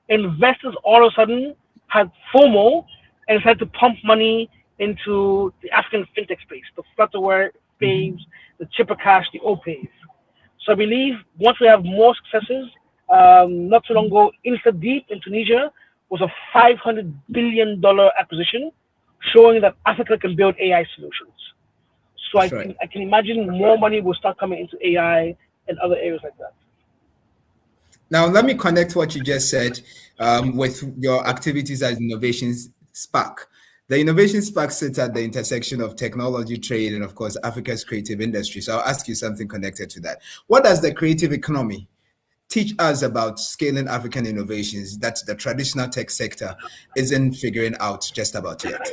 investors all of a sudden had FOMO and decided to pump money into the African fintech space, the Flutterware, Faves, the Chipper Cash, the OPays. So I believe once we have more successes, not too long ago, InstaDeep in Tunisia was a $500 billion acquisition, showing that Africa can build AI solutions. So That's right. I can imagine more money will start coming into AI and other areas like that. Now, let me connect what you just said with your activities as Innovations Spark. The Innovation Spark sits at the intersection of technology, trade, and of course, Africa's creative industry. So I'll ask you something connected to that. What does the creative economy teach us about scaling African innovations that the traditional tech sector isn't figuring out just about yet?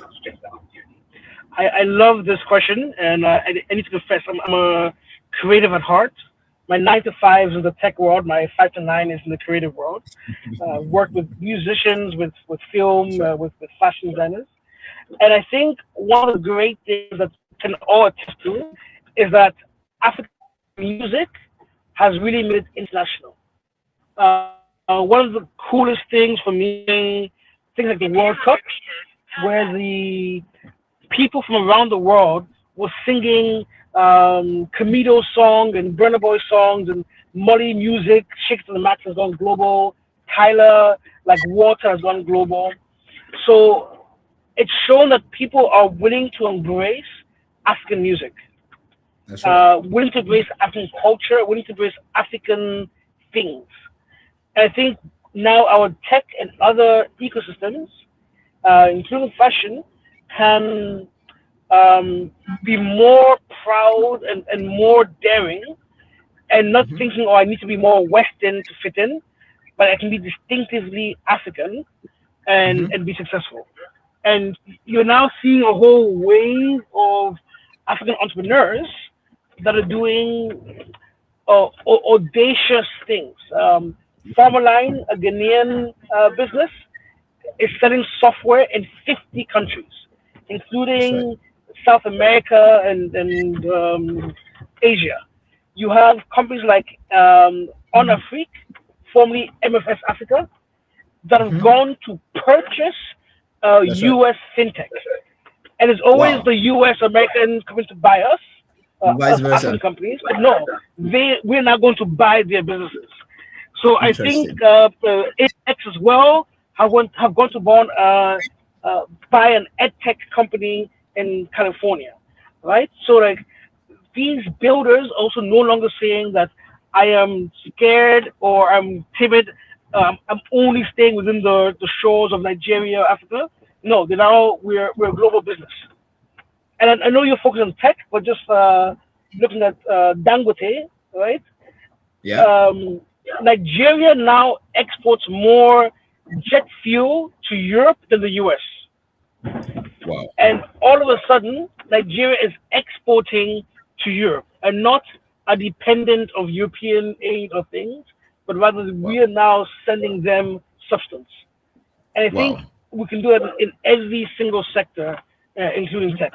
I love this question, and I need to confess, I'm a creative at heart. My 9 to 5 is in the tech world. My 5 to 9 is in the creative world. Work with musicians, with film, with fashion designers. And I think one of the great things that we can all attest to is that African music has really made it international. One of the coolest things for me, things like the World Cup, where the people from around the world were singing Kamido song and Burna Boy songs and Molly music. Shakes to the Max has gone global. Tyler, like Water, has gone global. So it's shown that people are willing to embrace African music, That's right. willing to embrace African culture, willing to embrace African things. And I think now our tech and other ecosystems, including fashion, can be more proud and more daring and not thinking, oh, I need to be more Western to fit in, but I can be distinctively African and be successful. And you're now seeing a whole wave of African entrepreneurs that are doing audacious things. Pharmaline, a Ghanaian business, is selling software in 50 countries, That's right. including South America and Asia. You have companies like On Afrique, formerly MFS Africa, that have gone to purchase That's right. US fintech. And it's always Wow. the US American coming to buy us, And vice us African versa. companies. But no, we're not going to buy their businesses. So I think Interesting. AX as well have gone to buy an edtech company in California, right? So like these builders also no longer saying that I am scared or I'm timid. I'm only staying within the shores of Nigeria, Africa. No, they now we're a global business. And I know you're focused on tech, but just looking at Dangote, right? Yeah. Nigeria now exports more jet fuel to Europe than the US. Wow. And all of a sudden, Nigeria is exporting to Europe and not a dependent of European aid or things, but rather Wow. we are now sending them substance. And I think Wow. we can do it in every single sector, including tech.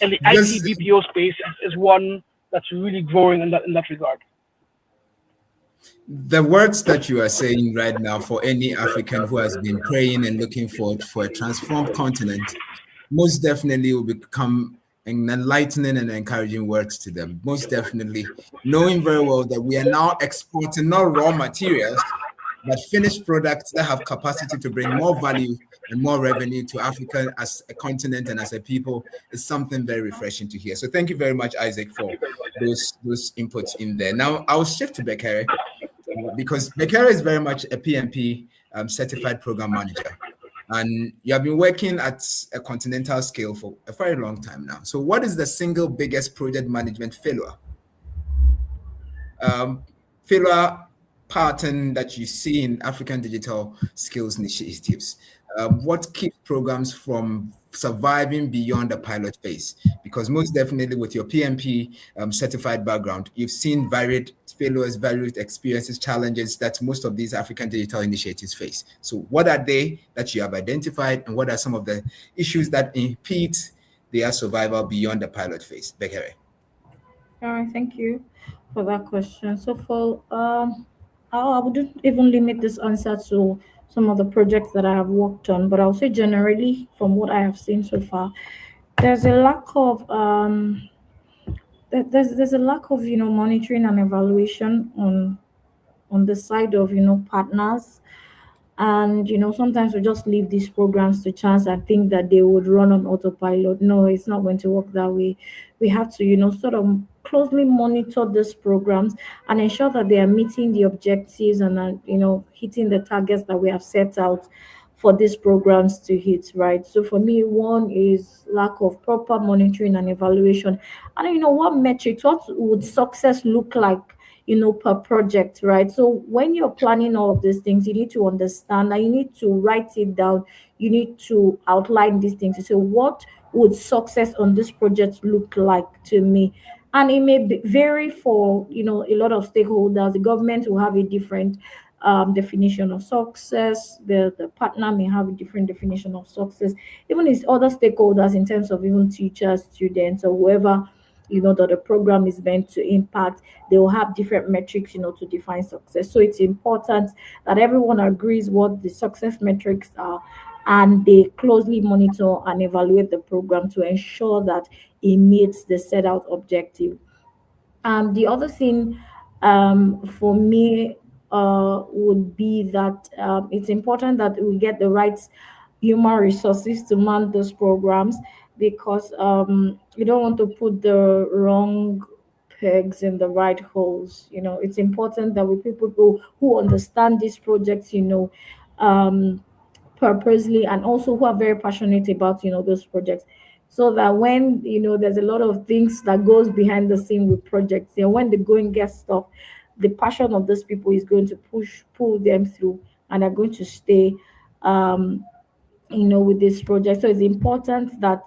And the IT Because BPO space is one that's really growing in that regard. the words that you are saying right now for any African who has been praying and looking forward for a transformed continent, most definitely will become an enlightening and encouraging words to them. Most definitely, knowing very well that we are now exporting not raw materials, but finished products that have capacity to bring more value and more revenue to Africa as a continent and as a people is something very refreshing to hear. So thank you very much, Isaac, for those inputs in there. Now I'll shift to Bekere, because Bekere is very much a PMP certified program manager. And you have been working at a continental scale for a very long time now. So what is the single biggest project management failure? Failure pattern that you see in African digital skills initiatives? What keeps programs from surviving beyond the pilot phase? Because most definitely with your PMP certified background, you've seen varied failures, varied experiences, challenges that most of these African digital initiatives face. So what are they that you have identified, and what are some of the issues that impede their survival beyond the pilot phase? Bekere. All right, thank you for that question. So for I wouldn't even limit this answer to some of the projects that I have worked on, but I'll say generally from what I have seen so far, there's a lack of there's a lack of monitoring and evaluation on the side of partners. And sometimes we just leave these programs to chance and think that they would run on autopilot. No, it's not going to work that way. We have to sort of closely monitor these programs and ensure that they are meeting the objectives and hitting the targets that we have set out for these programs to hit, right? So for me, one is lack of proper monitoring and evaluation. And what metrics, what would success look like per project, right? So when you're planning all of these things, you need to understand and you need to write it down. You need to outline these things. So what would success on this project look like to me? And it may vary for a lot of stakeholders. The government will have a different definition of success. The partner may have a different definition of success. Even its other stakeholders in terms of even teachers, students, or whoever that the program is meant to impact, they will have different metrics to define success. So it's important that everyone agrees what the success metrics are, and they closely monitor and evaluate the program to ensure that it meets the set out objective. The other thing for me would be that it's important that we get the right human resources to man those programs, because you don't want to put the wrong pegs in the right holes. It's important that we people who understand these projects, um, purposely, and also who are very passionate about those projects, so that when there's a lot of things that goes behind the scene with projects, and when the going gets tough, the passion of those people is going to pull them through, and are going to stay with this project. So it's important that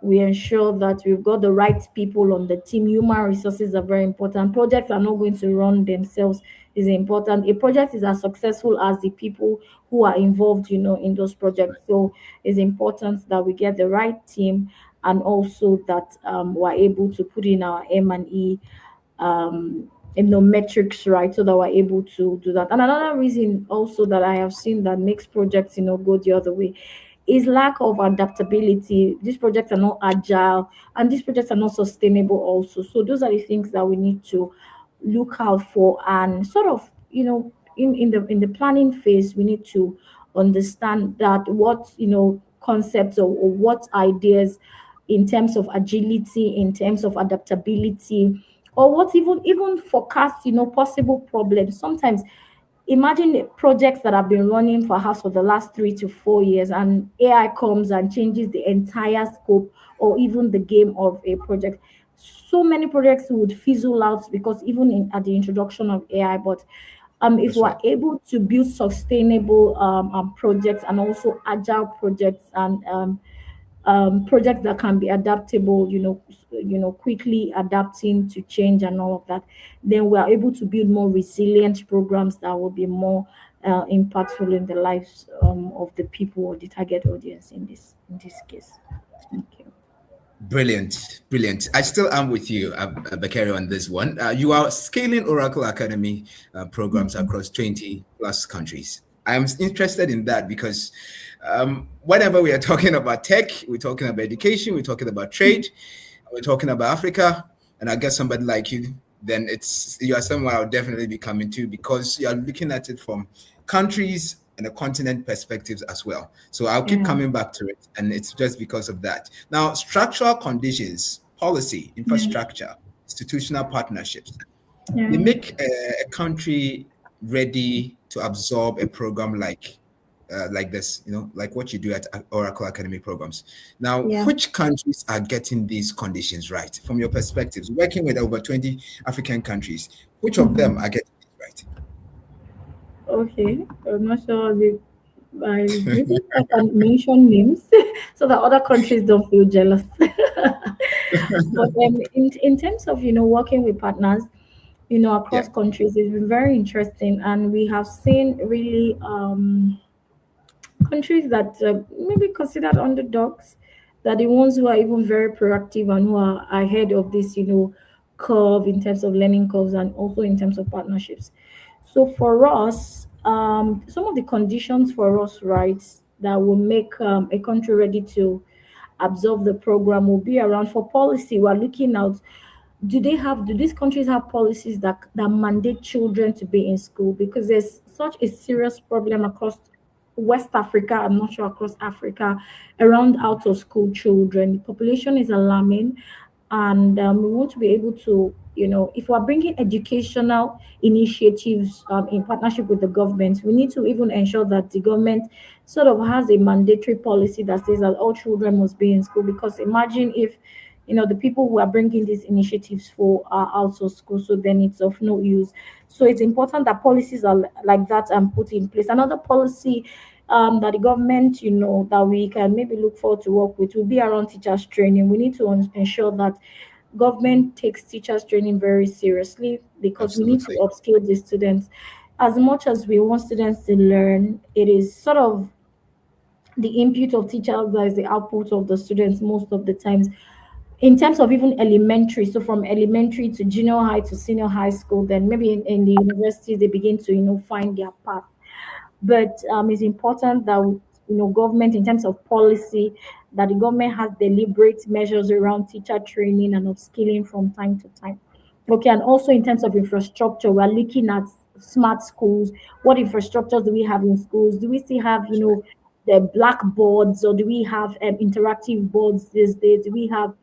we ensure that we've got the right people on the team. Human resources are very important. Projects are not going to run themselves. Is important. A project is as successful as the people who are involved, in those projects. So it's important that we get the right team, and also that we're able to put in our M&E metrics, right, so that we're able to do that. And another reason also that I have seen that makes projects go the other way is lack of adaptability. These projects are not agile, and these projects are not sustainable also. So those are the things that we need to look out for, and sort of in the planning phase, we need to understand that what concepts, or what ideas in terms of agility, in terms of adaptability, or what even forecast possible problems. Sometimes imagine the projects that have been running perhaps for the last 3 to 4 years, and AI comes and changes the entire scope or even the game of a project. so many projects would fizzle out because even at the introduction of AI, but if That's we're right. able to build sustainable projects and also agile projects and projects that can be adaptable, quickly adapting to change and all of that, then we are able to build more resilient programs that will be more impactful in the lives of the people or the target audience in this case. Thank you. Brilliant, brilliant. I still am with you, Bekere, on this one. You are scaling Oracle Academy programs across 20 plus countries. I'm interested in that because whenever we are talking about tech, we're talking about education, we're talking about trade, we're talking about Africa, and I guess somebody like you, then you are somewhere I'll definitely be coming to because you are looking at it from countries and the continent perspectives as well. So I'll keep Yeah. coming back to it, and it's just because of that. Now, structural conditions, policy, Yeah. infrastructure, institutional partnerships, they Yeah. make a country ready to absorb a program like this, like what you do at Oracle Academy programs. Now, Yeah. which countries are getting these conditions right from your perspectives? Working with over 20 African countries, which of them are getting it right? Okay. I'm not sure maybe I can mention names so that other countries don't feel jealous. But in terms of working with partners, Yeah. across countries, it's been very interesting, and we have seen really countries that maybe considered underdogs, that the ones who are even very proactive and who are ahead of this, curve in terms of learning curves and also in terms of partnerships. So for us, some of the conditions for us, right, that will make a country ready to absorb the program will be around for policy. We're looking out, do these countries have policies that mandate children to be in school? Because there's such a serious problem across West Africa, I'm not sure across Africa, around out of school children. The population is alarming, and we want to be able to, if we're bringing educational initiatives in partnership with the government, we need to even ensure that the government sort of has a mandatory policy that says that all children must be in school. Because imagine if the people who are bringing these initiatives for are out of school, so then it's of no use. So it's important that policies are like that and put in place. Another policy that the government, that we can maybe look forward to work with will be around teachers training. We need to ensure that government takes teachers training very seriously, because we need to Absolutely. upskill the students. As much as we want students to learn, it is sort of the input of teachers that is the output of the students most of the times. In terms of even elementary, so from elementary to junior high to senior high school, then maybe in the universities they begin to find their path. But it's important that government, in terms of policy, that the government has deliberate measures around teacher training and upskilling from time to time. Okay, and also in terms of infrastructure, we're looking at smart schools. What infrastructures do we have in schools? Do we still have the blackboards, or do we have interactive boards these days? Do we have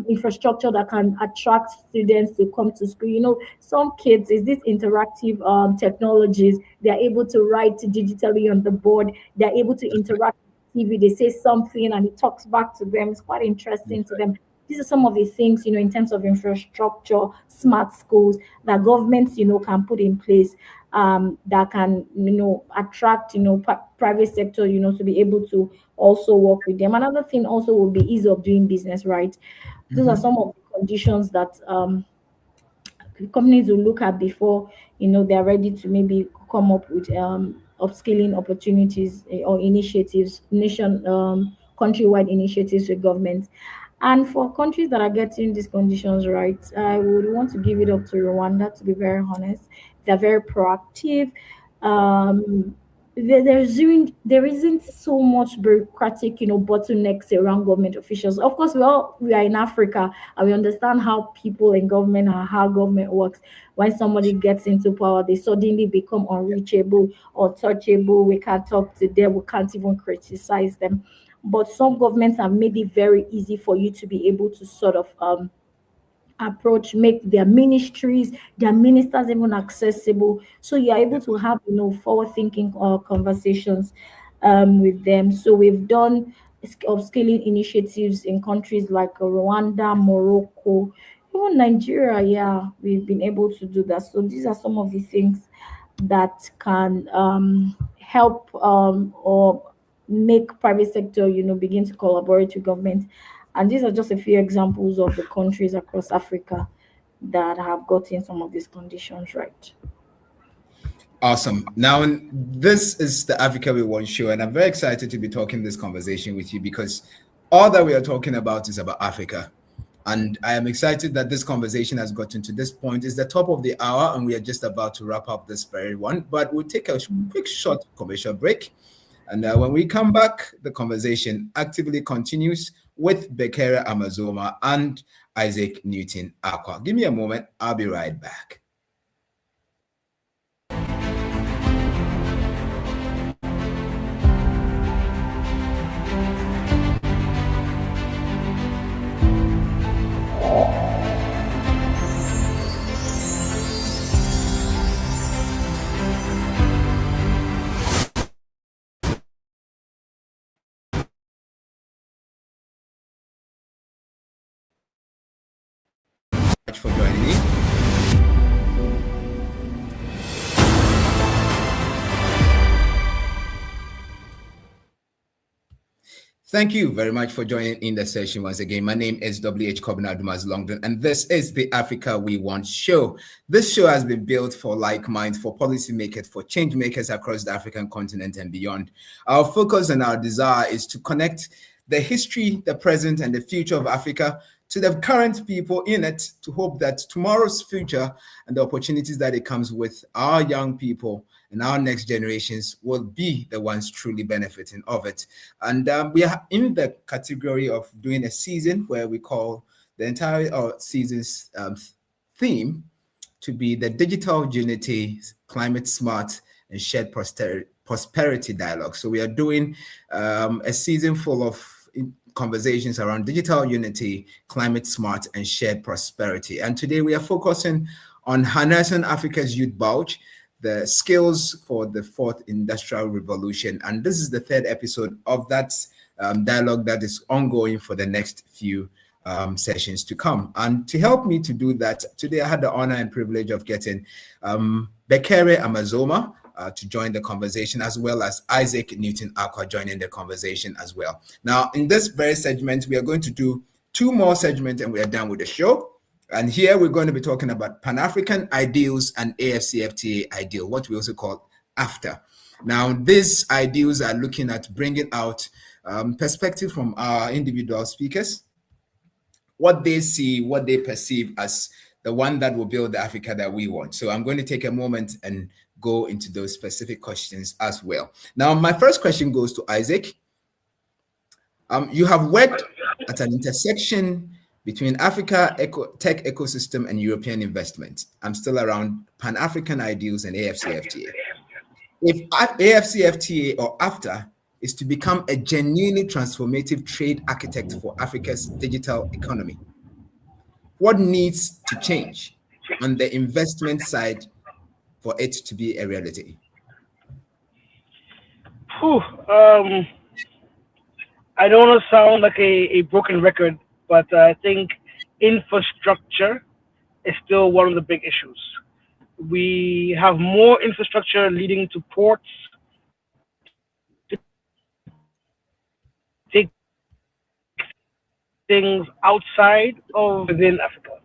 infrastructure that can attract students to come to school? Some kids, is this interactive technologies, they're able to write digitally on the board, they're able to interact with TV, they say something and it talks back to them. It's quite interesting to them. These are some of the things, in terms of infrastructure, smart schools that governments, can put in place, that can, attract, private sector, to be able to also work with them. Another thing also will be ease of doing business, right? Those are Mhm. some of the conditions that companies will look at before they're ready to maybe come up with upskilling opportunities, or initiatives, countrywide initiatives with governments. And for countries that are getting these conditions right, I would want to give it up to Rwanda, to be very honest. They're very proactive. um there isn't so much bureaucratic, bottlenecks around government officials. Of course, we are in Africa, and we understand how people in government and how government works. When somebody gets into power, they suddenly become unreachable, untouchable. We can't talk to them, we can't even criticize them. But some governments have made it very easy for you to be able to sort of approach, make their ministers even accessible, so you're able to have forward thinking conversations with them. So we've done upscaling initiatives in countries like Rwanda, Morocco, even Nigeria. Yeah, we've been able to do that. So these are some of the things that can help or make private sector, begin to collaborate with government. And these are just a few examples of the countries across Africa that have gotten some of these conditions right. Awesome. Now, this is the Africa We Want show, and I'm very excited to be talking this conversation with you because all that we are talking about is about Africa. And I am excited that this conversation has gotten to this point. It's the top of the hour, and we are just about to wrap up this very one. But we'll take a quick short commercial break. And when we come back, the conversation actively continues with Bekere Amassoma and Isaac Newton Acquah. Give me a moment. I'll be right back. Much for joining me. Thank you very much for joining in the session once again. My name is W.H. Dumas-Longdon, and this is the Africa We Want show. This show has been built for like minds, for policymakers, for change makers across the African continent and beyond. Our focus and our desire is to connect the history, the present, and the future of Africa to the current people in it, to hope that tomorrow's future and the opportunities that it comes with our young people and our next generations will be the ones truly benefiting of it. And we are in the category of doing a season where we call the entire season's theme to be the digital unity, climate smart, and shared prosperity dialogue. So we are doing a season full of conversations around digital unity, climate smart, and shared prosperity. And today we are focusing on harnessing Africa's youth bulge, the skills for the fourth industrial revolution. And this is the third episode of that dialogue that is ongoing for the next few sessions to come. And to help me to do that, today I had the honor and privilege of getting Bekere Amassoma to join the conversation, as well as Isaac Newton Acquah joining the conversation as well. Now, in this very segment, we are going to do two more segments and we are done with the show. And here we're going to be talking about Pan-African ideals and AFCFTA ideal, what we also call AFTA. Now, these ideals are looking at bringing out perspective from our individual speakers, what they see, what they perceive as the one that will build the Africa that we want. So I'm going to take a moment and go into those specific questions as well. Now, my first question goes to Isaac. You have worked at an intersection between Africa tech ecosystem and European investment. I'm still around Pan-African ideals and AFCFTA. If AFCFTA or AFTA is to become a genuinely transformative trade architect for Africa's digital economy, what needs to change on the investment side for it to be a reality? I don't want to sound like a broken record, but I think infrastructure is still one of the big issues. We have more infrastructure leading to ports, take things outside of within Africa.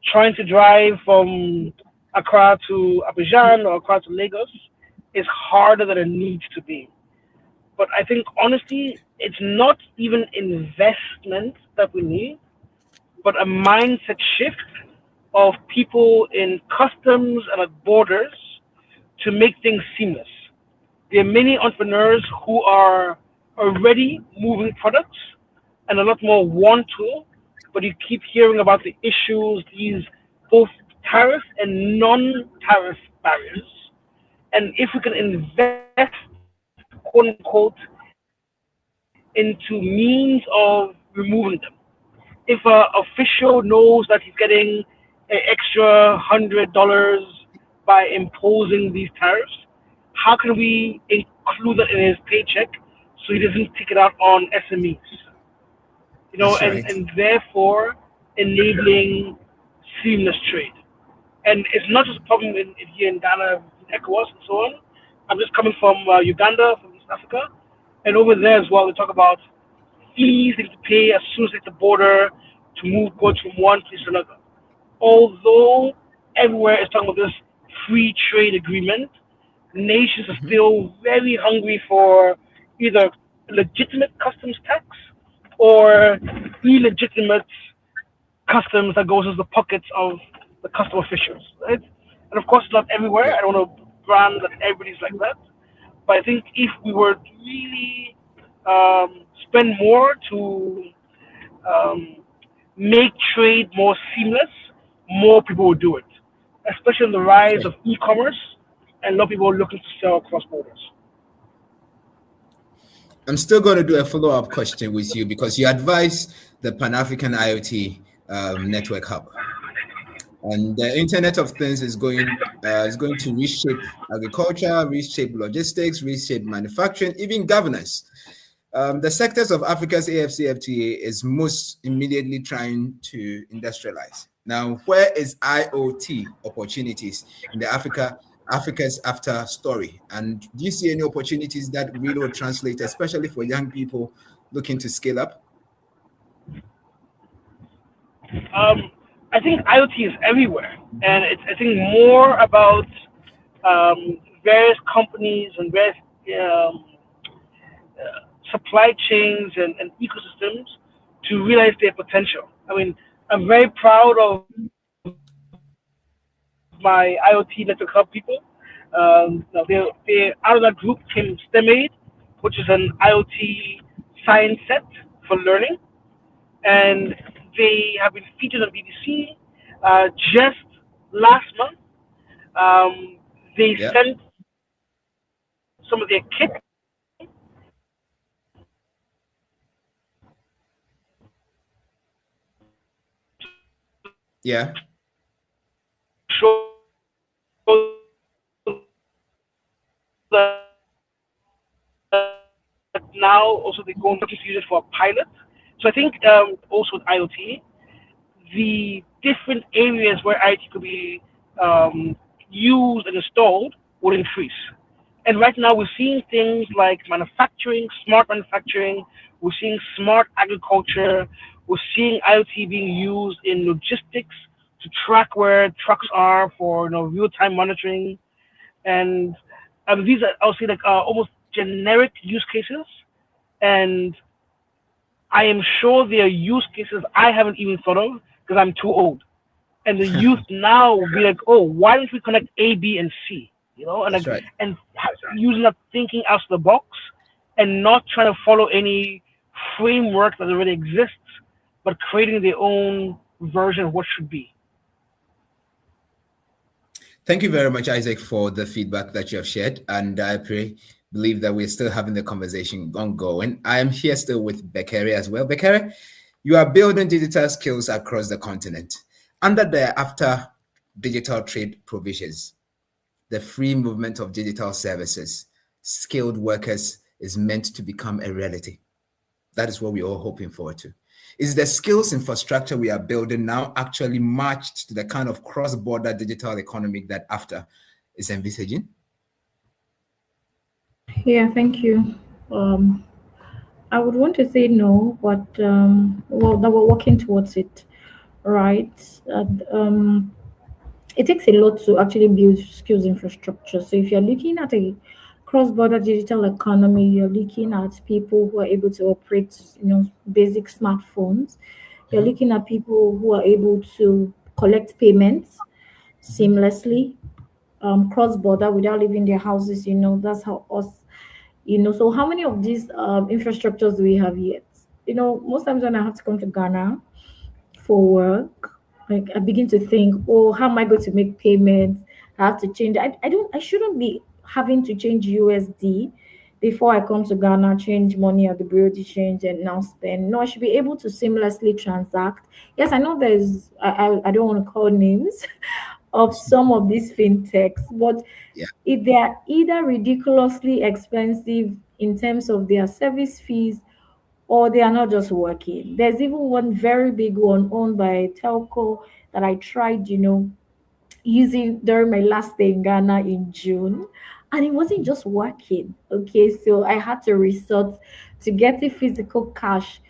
Trying to drive from Accra to Abidjan or Accra to Lagos is harder than it needs to be. But I think, honestly, it's not even investment that we need, but a mindset shift of people in customs and at borders to make things seamless. There are many entrepreneurs who are already moving products and a lot more want to, but you keep hearing about the issues, these both tariff and non-tariff barriers. And if we can invest, quote unquote, into means of removing them. If an official knows that he's getting an extra $100 by imposing these tariffs, how can we include that in his paycheck so he doesn't take it out on SMEs. That's right. And therefore enabling seamless trade. And it's not just a problem here in Ghana, ECOWAS and so on. I'm just coming from Uganda, from East Africa, and over there as well. We talk about fees they have to pay as soon as they hit the border to go from one place to another. Although everywhere is talking about this free trade agreement, nations are Mhm. still very hungry for either legitimate customs tax or illegitimate customs that goes into the pockets of the custom officials, right? And of course, not everywhere. Yeah. I don't want to brand that everybody's like that, but I think if we were to really spend more to um, make trade more seamless, more people will do it, especially in the rise Okay. of e-commerce and a lot of people looking to sell across borders. I'm still going to do a follow-up question with you because you advise the Pan-African IoT network hub, and the Internet of Things is going to reshape agriculture, reshape logistics, reshape manufacturing, even governance. The sectors of Africa's AFCFTA is most immediately trying to industrialize. Now, where is IoT opportunities in the Africa's after story? And do you see any opportunities that really will translate, especially for young people looking to scale up? I think IoT is everywhere, and it's I think more about various companies and various um, supply chains and ecosystems to realize their potential. I mean, I'm very proud of my IoT network hub people. Now they out of that group came STEMAID, which is an IoT science set for learning, and they have been featured on BBC just last month. They Yeah, sent some of their kit yeah, show that now also they're going to use it for a pilot. So I think also with IoT, the different areas where IoT could be used and installed will increase. And right now we're seeing things like manufacturing, smart manufacturing, we're seeing smart agriculture, we're seeing IoT being used in logistics to track where trucks are for real-time monitoring. And these are, I'll say, like almost generic use cases. And I am sure there are use cases I haven't even thought of because I'm too old. And the youth now will be like, oh, why don't we connect A, B, and C? And that's like, right. using that thinking out of the box and not trying to follow any framework that already exists, but creating their own version of what should be. Thank you very much, Isaac, for the feedback that you have shared. And I believe that we're still having the conversation ongoing. I am here still with Bekere as well. Bekere, you are building digital skills across the continent. Under the after digital trade provisions, the free movement of digital services, skilled workers is meant to become a reality. That is what we're all hoping forward to. Is the skills infrastructure we are building now actually matched to the kind of cross-border digital economy that AFTA is envisaging? Yeah, thank you. Um, I would want to say no, but well, that we're working towards it, right? And, it takes a lot to actually build skills infrastructure. So if you're looking at a cross-border digital economy, you're looking at people who are able to operate, basic smartphones. You're Mhm. looking at people who are able to collect payments seamlessly, cross-border without leaving their houses. That's how us. So how many of these infrastructures do we have yet? Most times when I have to come to Ghana for work, like I begin to think, oh, how am I going to make payments? I have to change. I shouldn't be having to change USD before I come to Ghana, change money at the bureau de change and now spend. No, I should be able to seamlessly transact. Yes, I know I don't want to call names, of some of these fintechs, but Yeah. if they are either ridiculously expensive in terms of their service fees, or they are not just working. There's even one very big one owned by a telco that I tried, using during my last day in Ghana in June, and it wasn't just working. Okay, so I had to resort to getting physical cash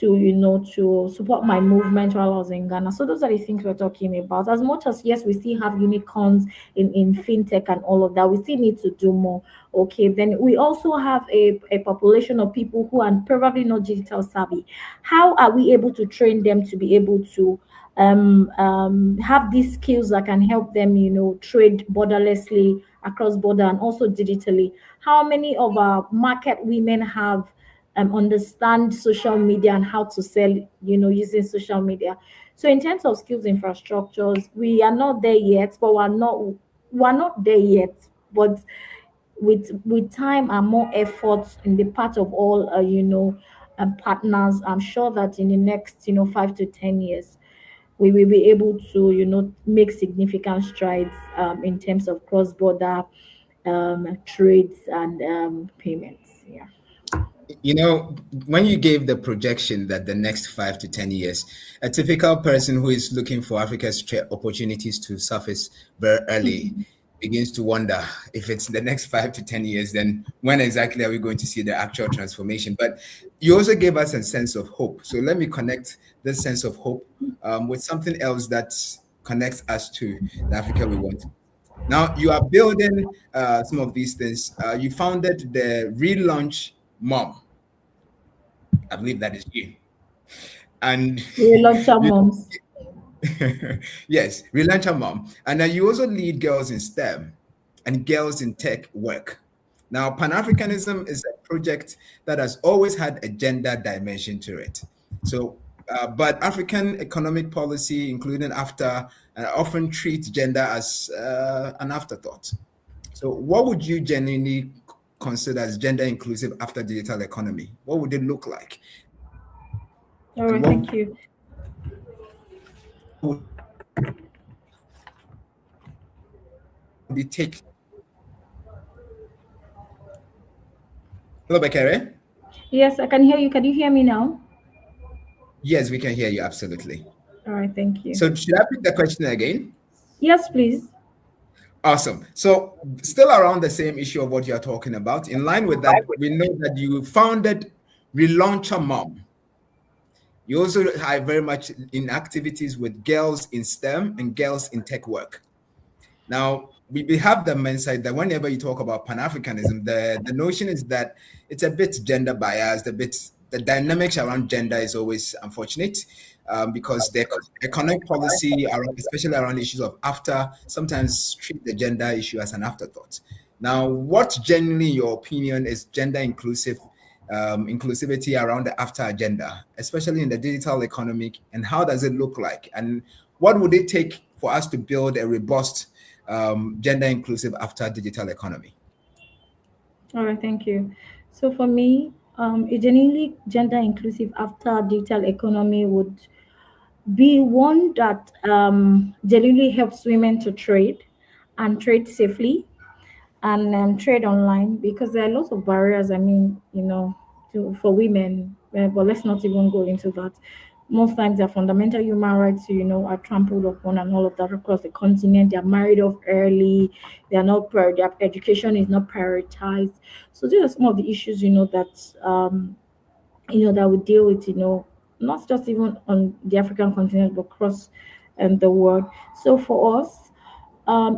to to support my movement while I was in Ghana. So those are the things we're talking about. As much as yes, we still have unicorns in fintech and all of that, we still need to do more. Okay, then we also have a population of people who are probably not digital savvy. How are we able to train them to be able to have these skills that can help them, trade borderlessly across border and also digitally? How many of our market women have understand social media and how to sell, using social media? So in terms of skills infrastructures, we are not there yet, but we're not there yet. But with time and more efforts in the part of all partners, I'm sure that in the next 5 to 10 years we will be able to make significant strides in terms of cross-border trades and payments. Yeah. When you gave the projection that the next 5 to 10 years, a typical person who is looking for Africa's opportunities to surface very early begins to wonder if it's the next 5 to 10 years, then when exactly are we going to see the actual transformation? But you also gave us a sense of hope. So let me connect this sense of hope with something else that connects us to the Africa we want. Now, you are building some of these things. You founded the Relaunch Mom. I believe that is you. And We launch our moms. yes, Relaunch Mom. And then you also lead girls in STEM and girls in tech work. Now, Pan-Africanism is a project that has always had a gender dimension to it. So, but African economic policy, including AfTA, often treats gender as an afterthought. So, what would you genuinely consider as gender inclusive after digital economy? What would it look like? All And right, what thank you. would it take? Hello, Bekere? Yes, I can hear you. Can you hear me now? Yes, we can hear you absolutely. All right, thank you. So, should I pick the question again? Yes, please. Awesome. So, still around the same issue of what you're talking about, in line with that, we know that you founded Relauncher Mom. You also are very much in activities with girls in STEM and girls in tech work. Now, we have the mindset that whenever you talk about Pan-Africanism, the notion is that it's a bit gender biased, the dynamics around gender is always unfortunate because the economic policy, especially around issues of AfTA, sometimes treat the gender issue as an afterthought. Now, what generally, in your opinion, is gender inclusivity around the AfTA agenda, especially in the digital economy, and how does it look like? And what would it take for us to build a robust gender inclusive after digital economy? All right, thank you. So for me, a genuinely gender inclusive after digital economy would be one that genuinely helps women to trade and trade safely and trade online, because there are lots of barriers. I mean, for women, but let's not even go into that. Most times, their fundamental human rights, are trampled upon and all of that across the continent. They are married off early. They are not their education is not prioritized. So these are some of the issues, that we deal with, not just even on the African continent, but across the world. So for us,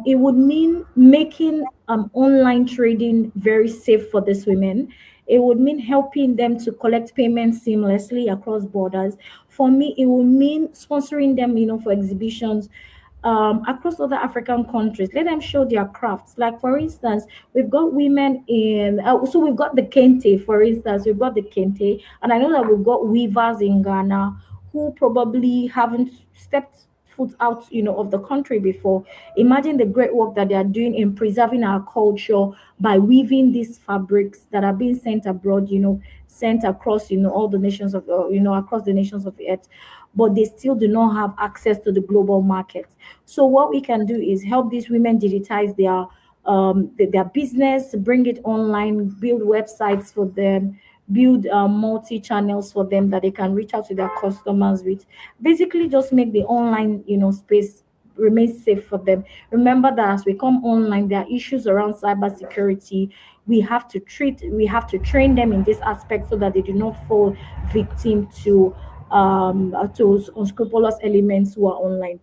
it would mean making online trading very safe for these women. It would mean helping them to collect payments seamlessly across borders. For me, it would mean sponsoring them, for exhibitions across other African countries. Let them show their crafts. Like, for instance, we've got women in, so we've got the Kente, for instance, we've got the Kente, and I know that we've got weavers in Ghana who probably haven't stepped foot out, of the country before. Imagine the great work that they are doing in preserving our culture by weaving these fabrics that are being sent abroad, sent across, all the nations of, across the nations of the earth. but they still do not have access to the global market. So what we can do is help these women digitize their business, bring it online, build websites for them, build multi channels for them that they can reach out to their customers with. Basically, just make the online space remain safe for them. Remember that as we come online, there are issues around cybersecurity. We have to train them in this aspect so that they do not fall victim to unscrupulous elements who are online.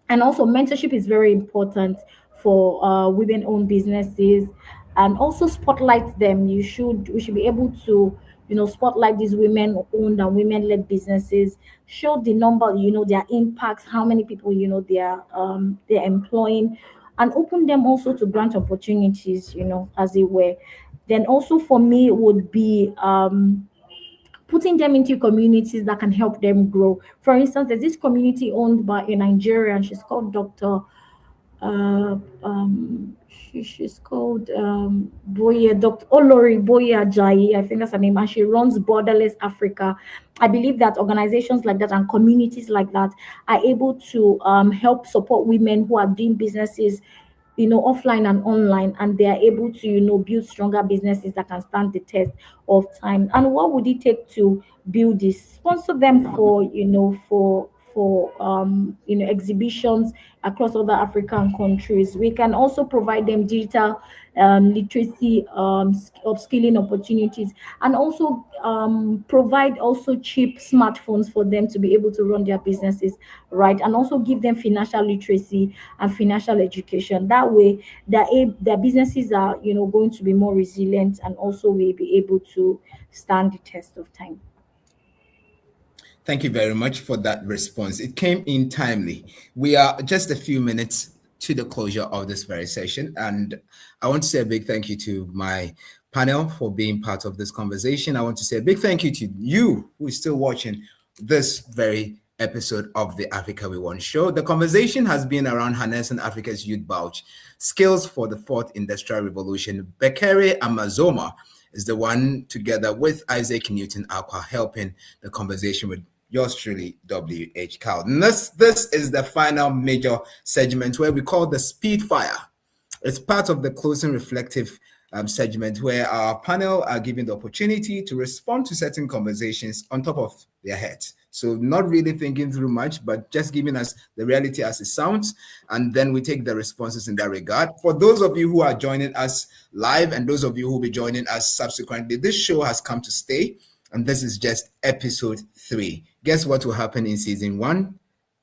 And also mentorship is very important for women-owned businesses, and also spotlight them. We should be able to spotlight these women-owned and women-led businesses, show the number, their impacts, how many people they're employing, and open them also to grant opportunities, as it were. Then also for me would be putting them into communities that can help them grow. For instance, there's this community owned by a Nigerian. She's called Dr. She's called Dr. Olori Boye Ajayi, I think that's her name, and she runs Borderless Africa. I believe that organizations like that and communities like that are able to help support women who are doing businesses offline and online, and they are able to build stronger businesses that can stand the test of time. And what would it take to build this? Sponsor them for exhibitions across other African countries. We can also provide them digital literacy upskilling opportunities, and also provide also cheap smartphones for them to be able to run their businesses right, and also give them financial literacy and financial education. That way their businesses are going to be more resilient, and also will be able to stand the test of time. Thank you very much for that response. It came in timely. We are just a few minutes to the closure of this very session, and I want to say a big thank you to my panel for being part of this conversation. I want to say a big thank you to you who is still watching this very episode of the Africa We Want show. The conversation has been around harnessing Africa's youth bulge, skills for the fourth industrial revolution. Bekere Amassoma is the one, together with Isaac Newton Acquah, helping the conversation with yours truly, W.H. Cowden. This is the final major segment where we call the Speed Fire. It's part of the closing reflective segment where our panel are given the opportunity to respond to certain conversations on top of their heads. So not really thinking through much, but just giving us the reality as it sounds. And then we take the responses in that regard. For those of you who are joining us live and those of you who will be joining us subsequently, this show has come to stay. And this is just episode 3. Guess what will happen in season 1?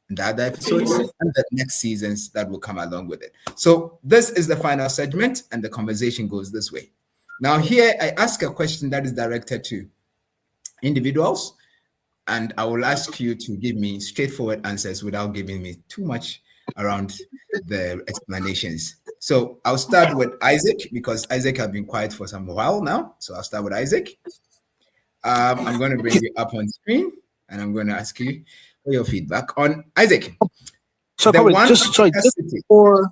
And the other episodes and the next seasons that will come along with it. So this is the final segment, and the conversation goes this way. Now here I ask a question that is directed to individuals, and I will ask you to give me straightforward answers without giving me too much around the explanations. So I'll start with Isaac, because Isaac has been quiet for some while now. So I'll start with Isaac. I'm going to bring you up on screen, and I'm going to ask you for your feedback on Isaac. So just before,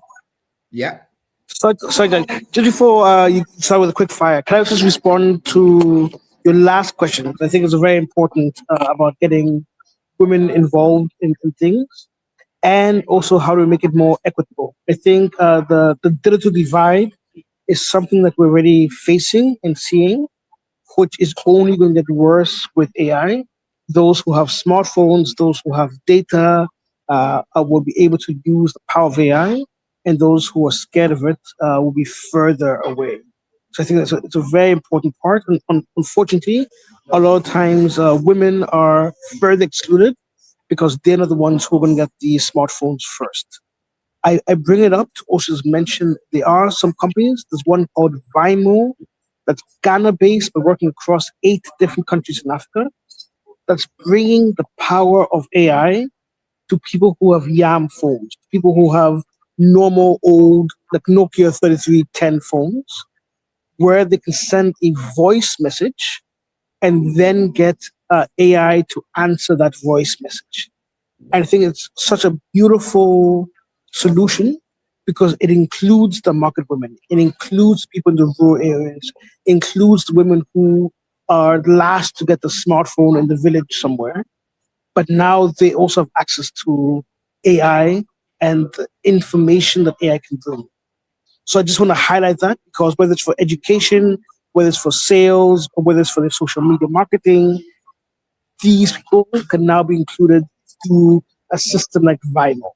yeah. Sorry, just before you start with a quick fire, can I just respond to your last question? I think it's very important about getting women involved in things, and also how to make it more equitable. I think the digital divide is something that we're already facing and seeing, which is only going to get worse with AI. Those who have smartphones, those who have data, will be able to use the power of AI, and those who are scared of it will be further away. So I think it's a very important part. And unfortunately, a lot of times women are further excluded because they're not the ones who are going to get the smartphones first. I bring it up to also mention there are some companies. There's one called Vimo, that's Ghana-based, but working across 8 different countries in Africa, that's bringing the power of AI to people who have YAM phones, people who have normal old, like Nokia 3310 phones, where they can send a voice message and then get AI to answer that voice message. I think it's such a beautiful solution because it includes the market women, it includes people in the rural areas, includes the women who are last to get the smartphone in the village somewhere. but now they also have access to AI and the information that AI can bring. So I just want to highlight that, because whether it's for education, whether it's for sales, or whether it's for the social media marketing, these people can now be included through a system like Vinyl.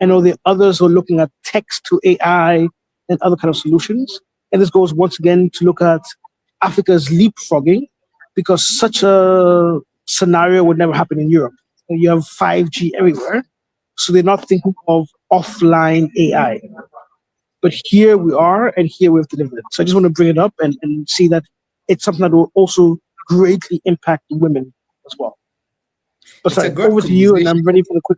I know the others are looking at text to AI and other kind of solutions. And this goes once again to look at Africa's leapfrogging, because such a scenario would never happen in Europe. You have 5G everywhere, so they're not thinking of offline AI. But here we are, and here we've delivered it. So I just want to bring it up and see that it's something that will also greatly impact women as well. But sorry, over to you, and I'm ready for the quick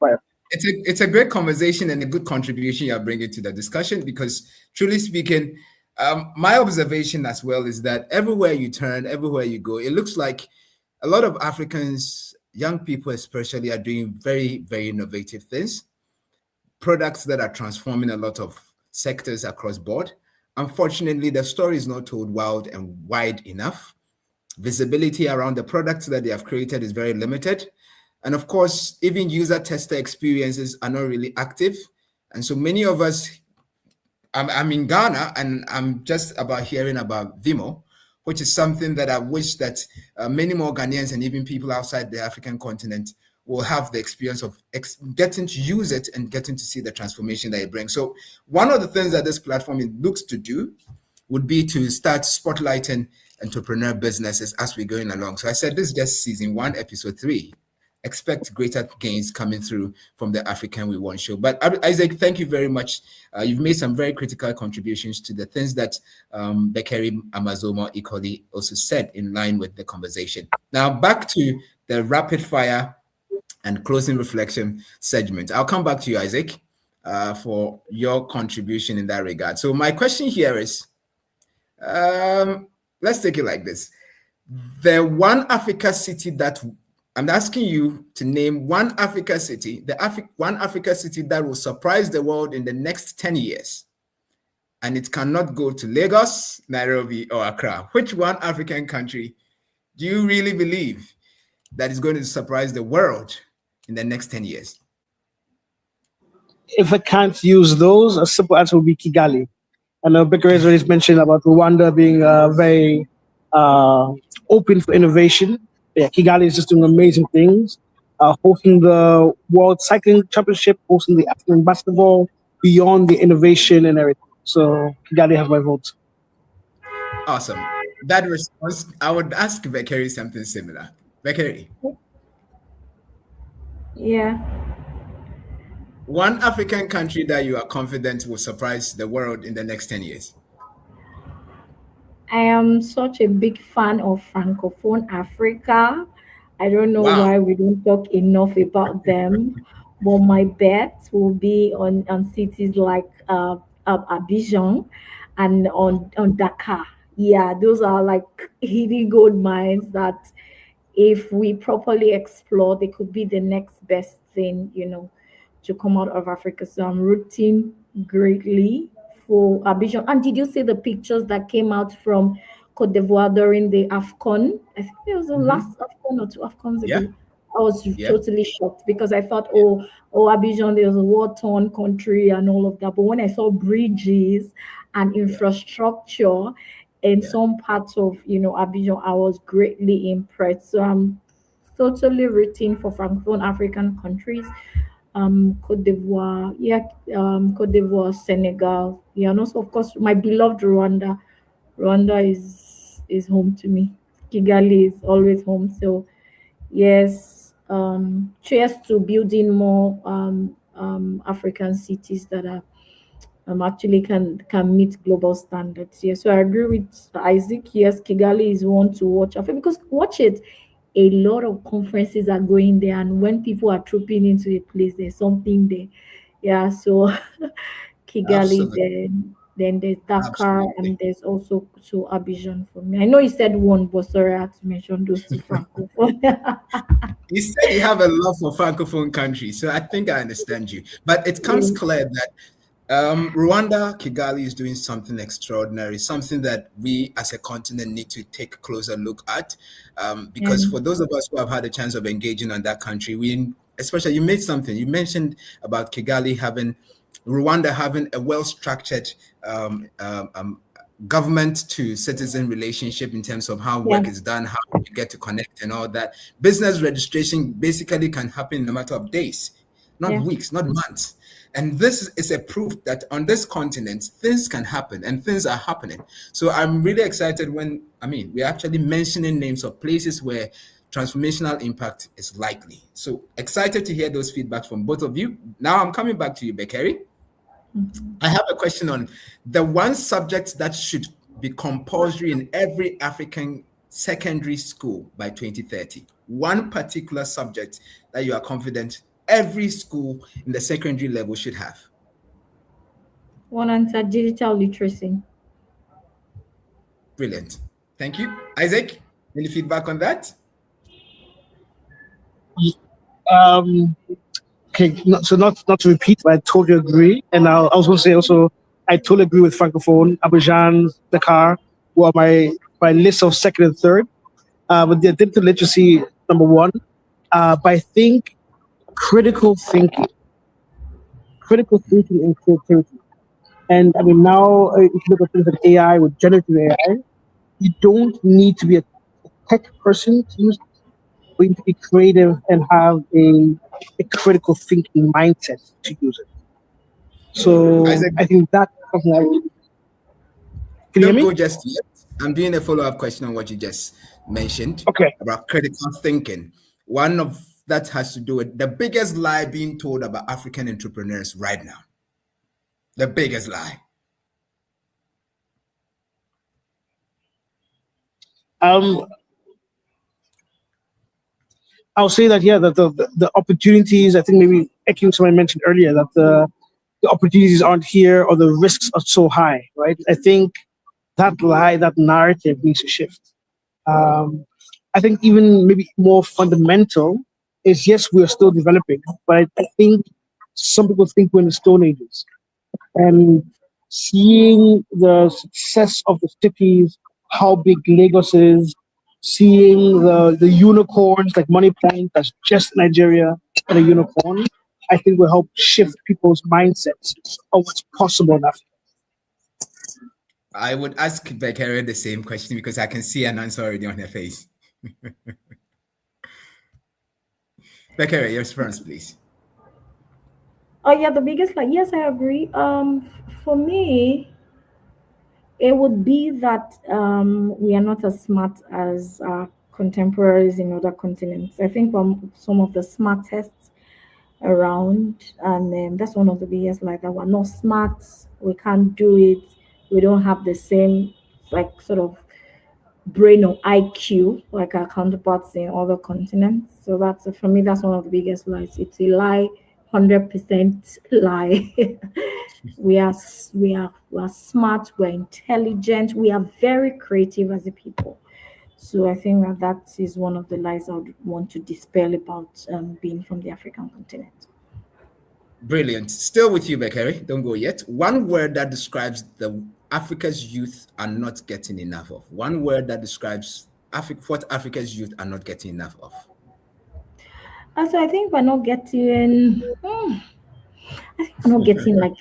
fire. It's a great conversation and a good contribution you're bringing to the discussion, because truly speaking, my observation as well is that everywhere you turn, everywhere you go, it looks like a lot of Africans, young people especially, are doing very, very innovative things, products that are transforming a lot of sectors across board. Unfortunately, the story is not told wild and wide enough. Visibility around the products that they have created is very limited. And of course, even user tester experiences are not really active. And so many of us, I'm in Ghana, and I'm just about hearing about Vimo, which is something that I wish that many more Ghanaians and even people outside the African continent will have the experience of getting to use it and getting to see the transformation that it brings. So one of the things that this platform looks to do would be to start spotlighting entrepreneur businesses as we're going along. So I said this is just season 1, episode 3. Expect greater gains coming through from the African We Want show. But Isaac, thank you very much. You've made some very critical contributions to the things that Bekere Amassoma equally also said in line with the conversation. Now back to the rapid fire and closing reflection segment. I'll come back to you, Isaac, for your contribution in that regard. So my question here is, let's take it like this. The one Africa city that I'm asking you to name one Africa city, one Africa city that will surprise the world in the next 10 years. And it cannot go to Lagos, Nairobi, or Accra. Which one African country do you really believe that is going to surprise the world in the next 10 years? If I can't use those, a simple answer would be Kigali. I know Bekere has already mentioned about Rwanda being very open for innovation. Yeah, Kigali is just doing amazing things, hosting the World Cycling Championship, hosting the African basketball, beyond the innovation and everything. So Kigali has my vote. Awesome. That response, I would ask Bekere something similar. Bekere. Yeah. One African country that you are confident will surprise the world in the next 10 years. I am such a big fan of Francophone Africa. I don't know why we don't talk enough about them, but my bet will be on cities like Abidjan and on Dakar. Yeah, those are like hidden gold mines that if we properly explore, they could be the next best thing, to come out of Africa. So I'm rooting greatly for Abidjan. And did you see the pictures that came out from Cote d'Ivoire during the AFCON? I think it was the last AFCON or 2 AFCONs ago. I was totally shocked because I thought, oh, Abidjan, there's a war-torn country and all of that. But when I saw bridges and infrastructure in some parts of, Abidjan, I was greatly impressed. So I'm totally rooting for Francophone African countries. Cote d'Ivoire, Cote d'Ivoire, Senegal, and also of course my beloved Rwanda. Rwanda is home to me. Kigali is always home. So yes, cheers to building more African cities that are actually can meet global standards. Yes, so I agree with Isaac. Yes, Kigali is one to watch out for, because watch it. A lot of conferences are going there, and when people are trooping into a place, there's something there. Yeah, so Kigali, then there's Dakar, and there's also Abidjan for me. I know you said one, but sorry, I had to mention those 2 francophone. You said you have a love for francophone countries, so I think I understand you. But it comes clear that Rwanda, Kigali is doing something extraordinary, something that we as a continent need to take a closer look at. Because for those of us who have had a chance of engaging on that country, especially you mentioned about Rwanda having a well-structured government to citizen relationship in terms of how work is done, how you get to connect and all that. Business registration basically can happen in a matter of days, not weeks, not months. And this is a proof that on this continent, things can happen and things are happening. So I'm really excited we're actually mentioning names of places where transformational impact is likely. So excited to hear those feedbacks from both of you. Now I'm coming back to you, Bekere. I have a question on the one subject that should be compulsory in every African secondary school by 2030. One particular subject that you are confident every school in the secondary level should have. One answer: digital literacy. Brilliant. Thank you. Isaac, any feedback on that? Okay, not to repeat, but I totally agree. And I was going to say also, I totally agree with Francophone, Abidjan, Dakar, who are my list of second and third. But the digital literacy, number one. But I think critical thinking and creativity. And I mean, now if you look at things like AI with generative AI, you don't need to be a tech person to use it. We need to be creative and have a critical thinking mindset to use it. So Isaac, I think that's something I would. Can you hear don't me? go just yet. I'm doing a follow-up question on what you just mentioned about critical thinking. One of that has to do with the biggest lie being told about African entrepreneurs right now. The biggest lie. I'll say that that the opportunities. I think maybe echoing someone mentioned earlier that the opportunities aren't here or the risks are so high, right? I think that lie, that narrative needs to shift. I think even maybe more fundamental is yes, we are still developing, but I think some people think we're in the Stone Ages. And seeing the success of the cities, how big Lagos is, seeing the unicorns like Money Point, that's just Nigeria and a unicorn, I think will help shift people's mindsets of what's possible in Africa. I would ask Bekere the same question because I can see an answer already on her face. Bekere, your response, please. Oh yeah, the biggest lie. Yes, I agree. For me, it would be that we are not as smart as contemporaries in other continents. I think we're some of the smartest around, and that's one of the biggest lies, that we're not smart, we can't do it, we don't have the same like sort of brain or IQ like our counterparts in other continents. So that's for me, that's one of the biggest lies. It's a lie, 100% lie. we are smart, we're intelligent, we are very creative as a people. So I think that is one of the lies I would want to dispel about being from the African continent. Brilliant. Still with you, Bekere. Don't go yet. One word that describes Africa's youth are not getting enough of. One word that describes what Africa's youth are not getting enough of. Also, I think we're not getting. I think we're not getting like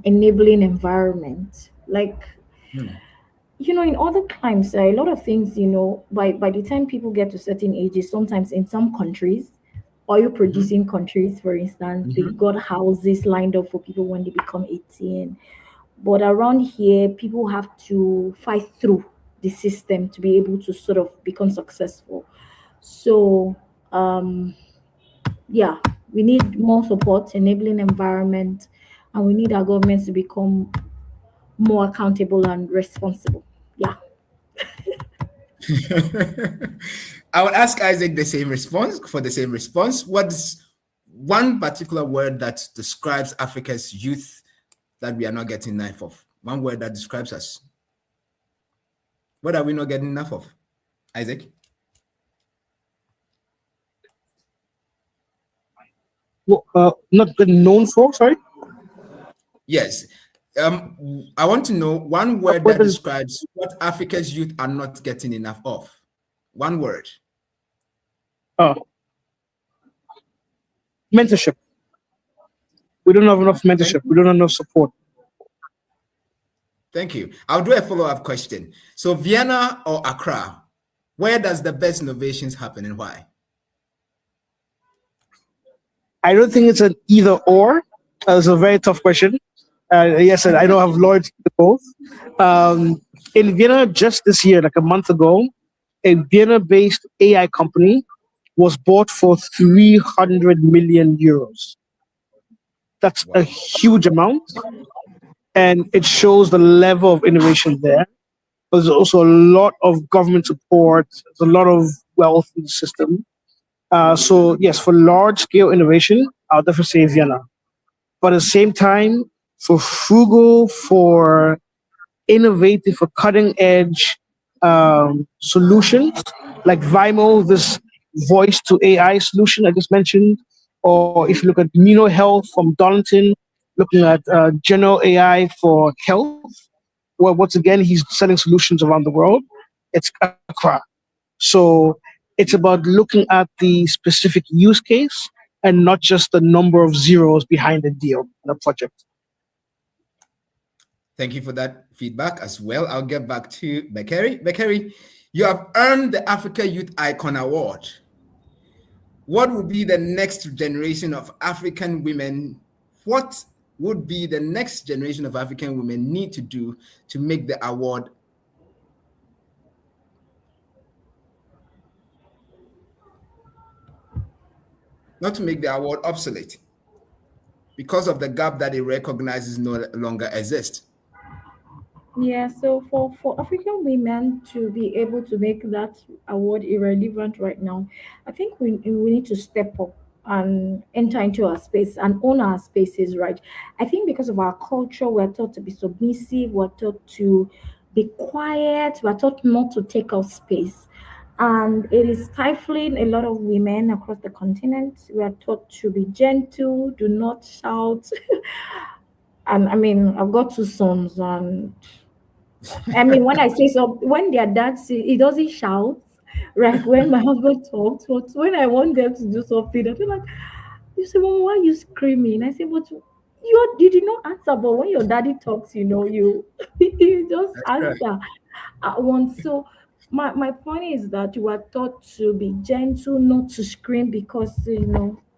enabling environment. Like, in other climes, a lot of things, by the time people get to certain ages, sometimes in some countries, oil producing countries, for instance, they've got houses lined up for people when they become 18. But around here, people have to fight through the system to be able to sort of become successful. So, yeah, we need more support, enabling environment, and we need our governments to become more accountable and responsible. Yeah. I would ask Isaac the same response. What's one particular word that describes Africa's youth that we are not getting enough of? One word that describes us. What are we not getting enough of? Isaac? Not been known for, sorry? Yes. I want to know one word that describes what Africa's youth are not getting enough of. One word. Oh, mentorship. We don't have enough mentorship. We don't have enough support. Thank you. I'll do a follow-up question. So Vienna or Accra, where does the best innovations happen and why? I don't think it's an either or. It's a very tough question. Yes, and I don't have loyalty to both. In Vienna, just this year, like a month ago, a Vienna-based AI company was bought for 300 million euros. That's a huge amount, and it shows the level of innovation there. But there's also a lot of government support. There's a lot of wealth in the system. So yes, for large-scale innovation, I'll definitely say Vienna. But at the same time, for frugal, for innovative, for cutting-edge solutions like Vimo, this voice to AI solution I just mentioned, or if you look at Mino Health from Darlington, looking at general AI for health, well, once again, he's selling solutions around the world. It's Acquah. So it's about looking at the specific use case and not just the number of zeros behind the deal, the project. Thank you for that feedback as well. I'll get back to Bekere. Bekere, you have earned the Africa Youth Icon Award. What would be the next generation of African women? What would be the next generation of African women need to do to make the award not to make the award obsolete because of the gap that it recognizes no longer exists? Yeah, so for African women to be able to make that award irrelevant right now, I think we need to step up and enter into our space and own our spaces, right? I think because of our culture, we're taught to be submissive, we're taught to be quiet, we're taught not to take up space. And it is stifling a lot of women across the continent. We are taught to be gentle, do not shout. And I mean, I've got two sons, and I mean, when I say so, when their dad say he doesn't shout, right? When my husband talks, but when I want them to do something, I feel like, you say, Mom, why are you screaming? I say, but you did not answer. But when your daddy talks, you just That's correct. answer at once. So my point is that you are taught to be gentle, not to scream because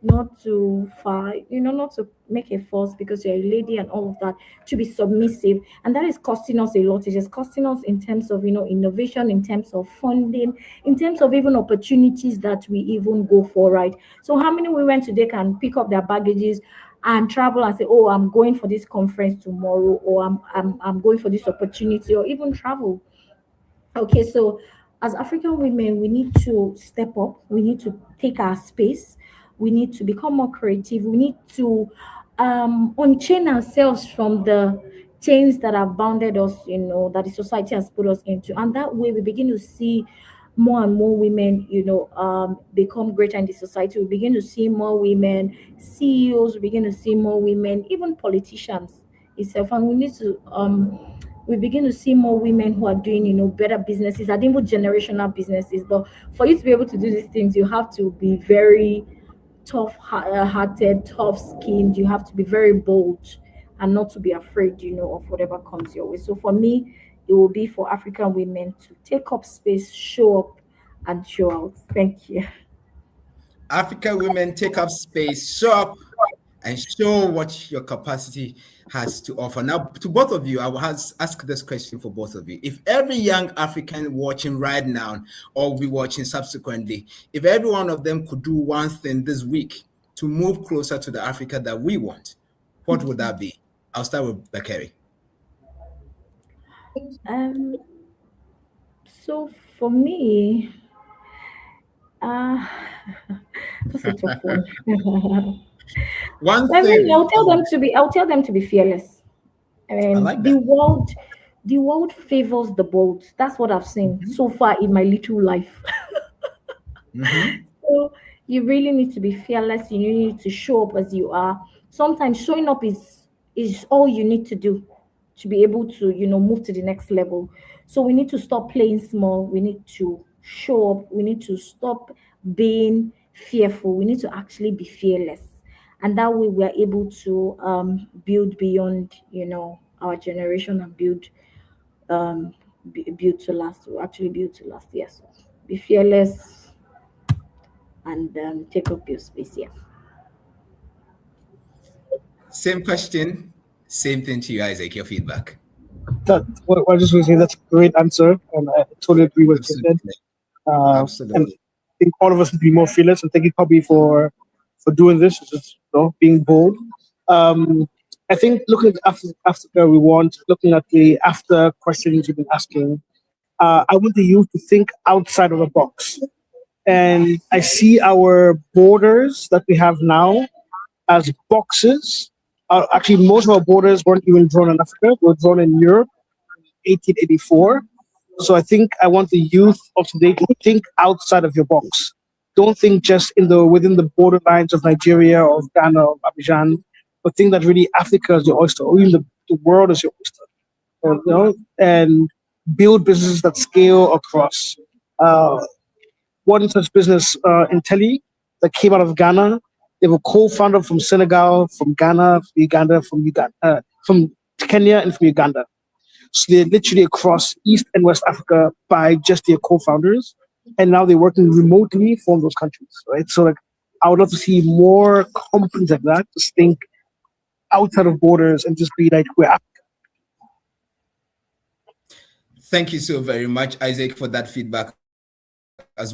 not to fight, not to make a fuss because you're a lady and all of that, to be submissive. And that is costing us a lot. It is costing us in terms of innovation, in terms of funding, in terms of even opportunities that we even go for, right? So how many women today can pick up their baggages and travel and say, oh, I'm going for this conference tomorrow, or I'm going for this opportunity, or even travel. Okay, so as African women, we need to step up. We need to take our space. We need to become more creative. We need to unchain ourselves from the chains that have bounded us, that the society has put us into. And that way, we begin to see more and more women, become greater in the society. We begin to see more women CEOs. We begin to see more women, even politicians itself. And we begin to see more women who are doing, better businesses and even generational businesses. But for you to be able to do these things, you have to be very tough-hearted, tough-skinned. You have to be very bold and not to be afraid, of whatever comes your way. So for me, it will be for African women to take up space, show up, and show out. Thank you. African women take up space, show up, and show what your capacity has to offer. Now, to both of you, I will ask this question for both of you. If every young African watching right now or will be watching subsequently, if every one of them could do one thing this week to move closer to the Africa that we want, what would that be? I'll start with Bekere. Um, so for me, uh, that's a tough one. One I mean, thing. I'll tell them to be fearless. I I mean, like that. the world favors the bold. That's what I've seen so far in my little life. Mhm. So you really need to be fearless. You need to show up as you are. Sometimes showing up is all you need to do to be able to, move to the next level. So we need to stop playing small. We need to show up. We need to stop being fearful. We need to actually be fearless. And that way we are able to build beyond, our generation and build to last. We'll actually build to last. Yes. Be fearless and take up your space here. Same question, same thing to you, Isaac. Your feedback. What I just want to say, that's a great answer, and I totally agree with what you said. Absolutely. And Absolutely. I think all of us would be more fearless. And thank you, Kobe, for doing this, just being bold. I think looking at Africa, looking at the after questions you've been asking. I want the youth to think outside of the box, and I see our borders that we have now as boxes. Actually, most of our borders weren't even drawn in Africa; they were drawn in Europe, 1884. So I think I want the youth of today to think outside of your box. Don't think just within the borderlines of Nigeria or Ghana or Abidjan, but think that really Africa is your oyster, or even the world is your oyster. And build businesses that scale across. One such business, Intelli, that came out of Ghana. They have a co-founder from Senegal, from Ghana, from Kenya, and from Uganda. So they're literally across East and West Africa by just their co-founders, and now they're working remotely from those countries, right? So I would love to see more companies like that just think outside of borders and just be like, we're Africa. Thank you so very much, Isaac, for that feedback as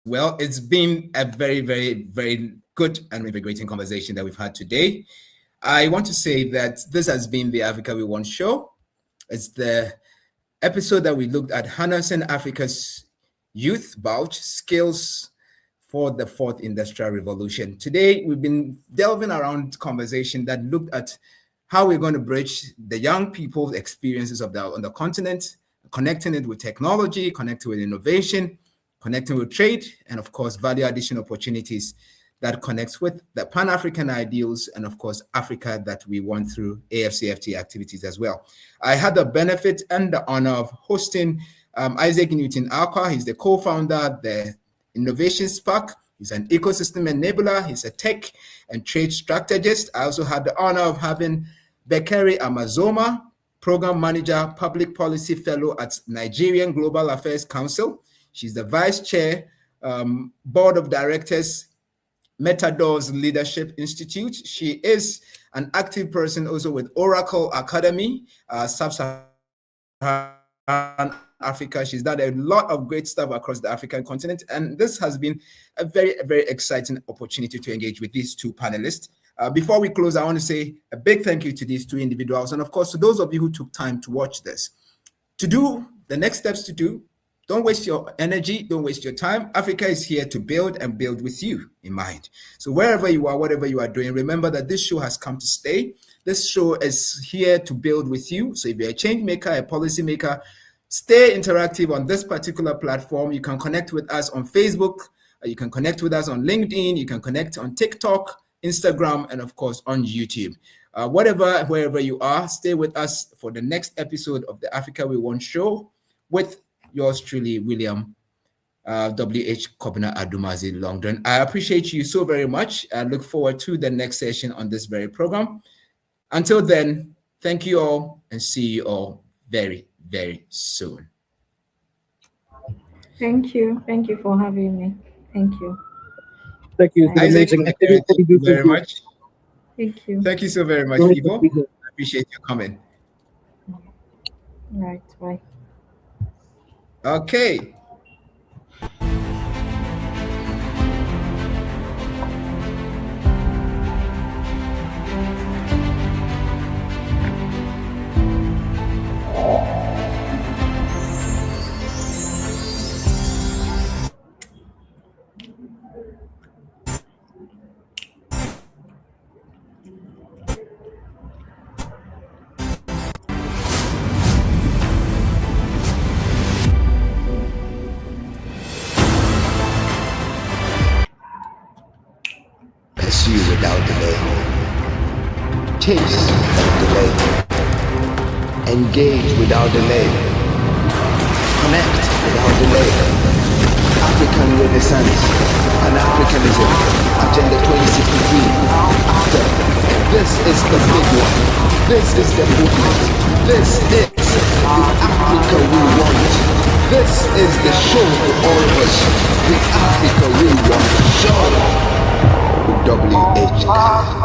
well. It's been a very, very, very good and invigorating conversation that we've had today. I want to say that this has been the Africa We Want show. It's the episode that we looked at harnessing Africa's youth Bulge skills for the fourth industrial revolution. Today, we've been delving around conversation that looked at how we're going to bridge the young people's experiences on the continent, connecting it with technology, connecting with innovation, connecting with trade, and of course, value addition opportunities that connects with the Pan-African ideals and of course, Africa that we want through AFCFT activities as well. I had the benefit and the honor of hosting Isaac Newton Acquah. He's the co-founder, the Innovation Spark. He's an ecosystem enabler. He's a tech and trade strategist. I also had the honor of having Bekere Amassoma, program manager, public policy fellow at Nigerian Global Affairs Council. She's the vice chair, board of directors, Matadors Leadership Institute. She is an active person also with Oracle Academy, Sub-Saharan Africa. She's done a lot of great stuff across the African continent. And this has been a very, very exciting opportunity to engage with these two panelists. Before we close, I want to say a big thank you to these two individuals. And of course, to those of you who took time to watch this. To do the next steps to do, don't waste your energy, don't waste your time. Africa is here to build and build with you in mind. So wherever you are, whatever you are doing, remember that this show has come to stay. This show is here to build with you. So if you're a change maker, a policy maker, stay interactive on this particular platform. You can connect with us on Facebook. You can connect with us on LinkedIn. You can connect on TikTok, Instagram, and of course on YouTube. Wherever you are, stay with us for the next episode of the Africa We Want show with yours truly, William W.H. Kobina Adumazi Longdon. I appreciate you so very much. I look forward to the next session on this very program. Until then, thank you all and see you all very, very soon. Thank you. Thank you for having me. Thank you. Thank you. Isaac, thank you very much. Thank you. Thank you so very much, people. I appreciate you coming. All right. Bye. Okay. Taste without delay. Engage without delay. Connect without delay. African Renaissance and Africanism. Agenda 2063. After. This is the big one. This is the movement. This is the Africa we want. This is the show for all of us. The Africa we want. Show. WH.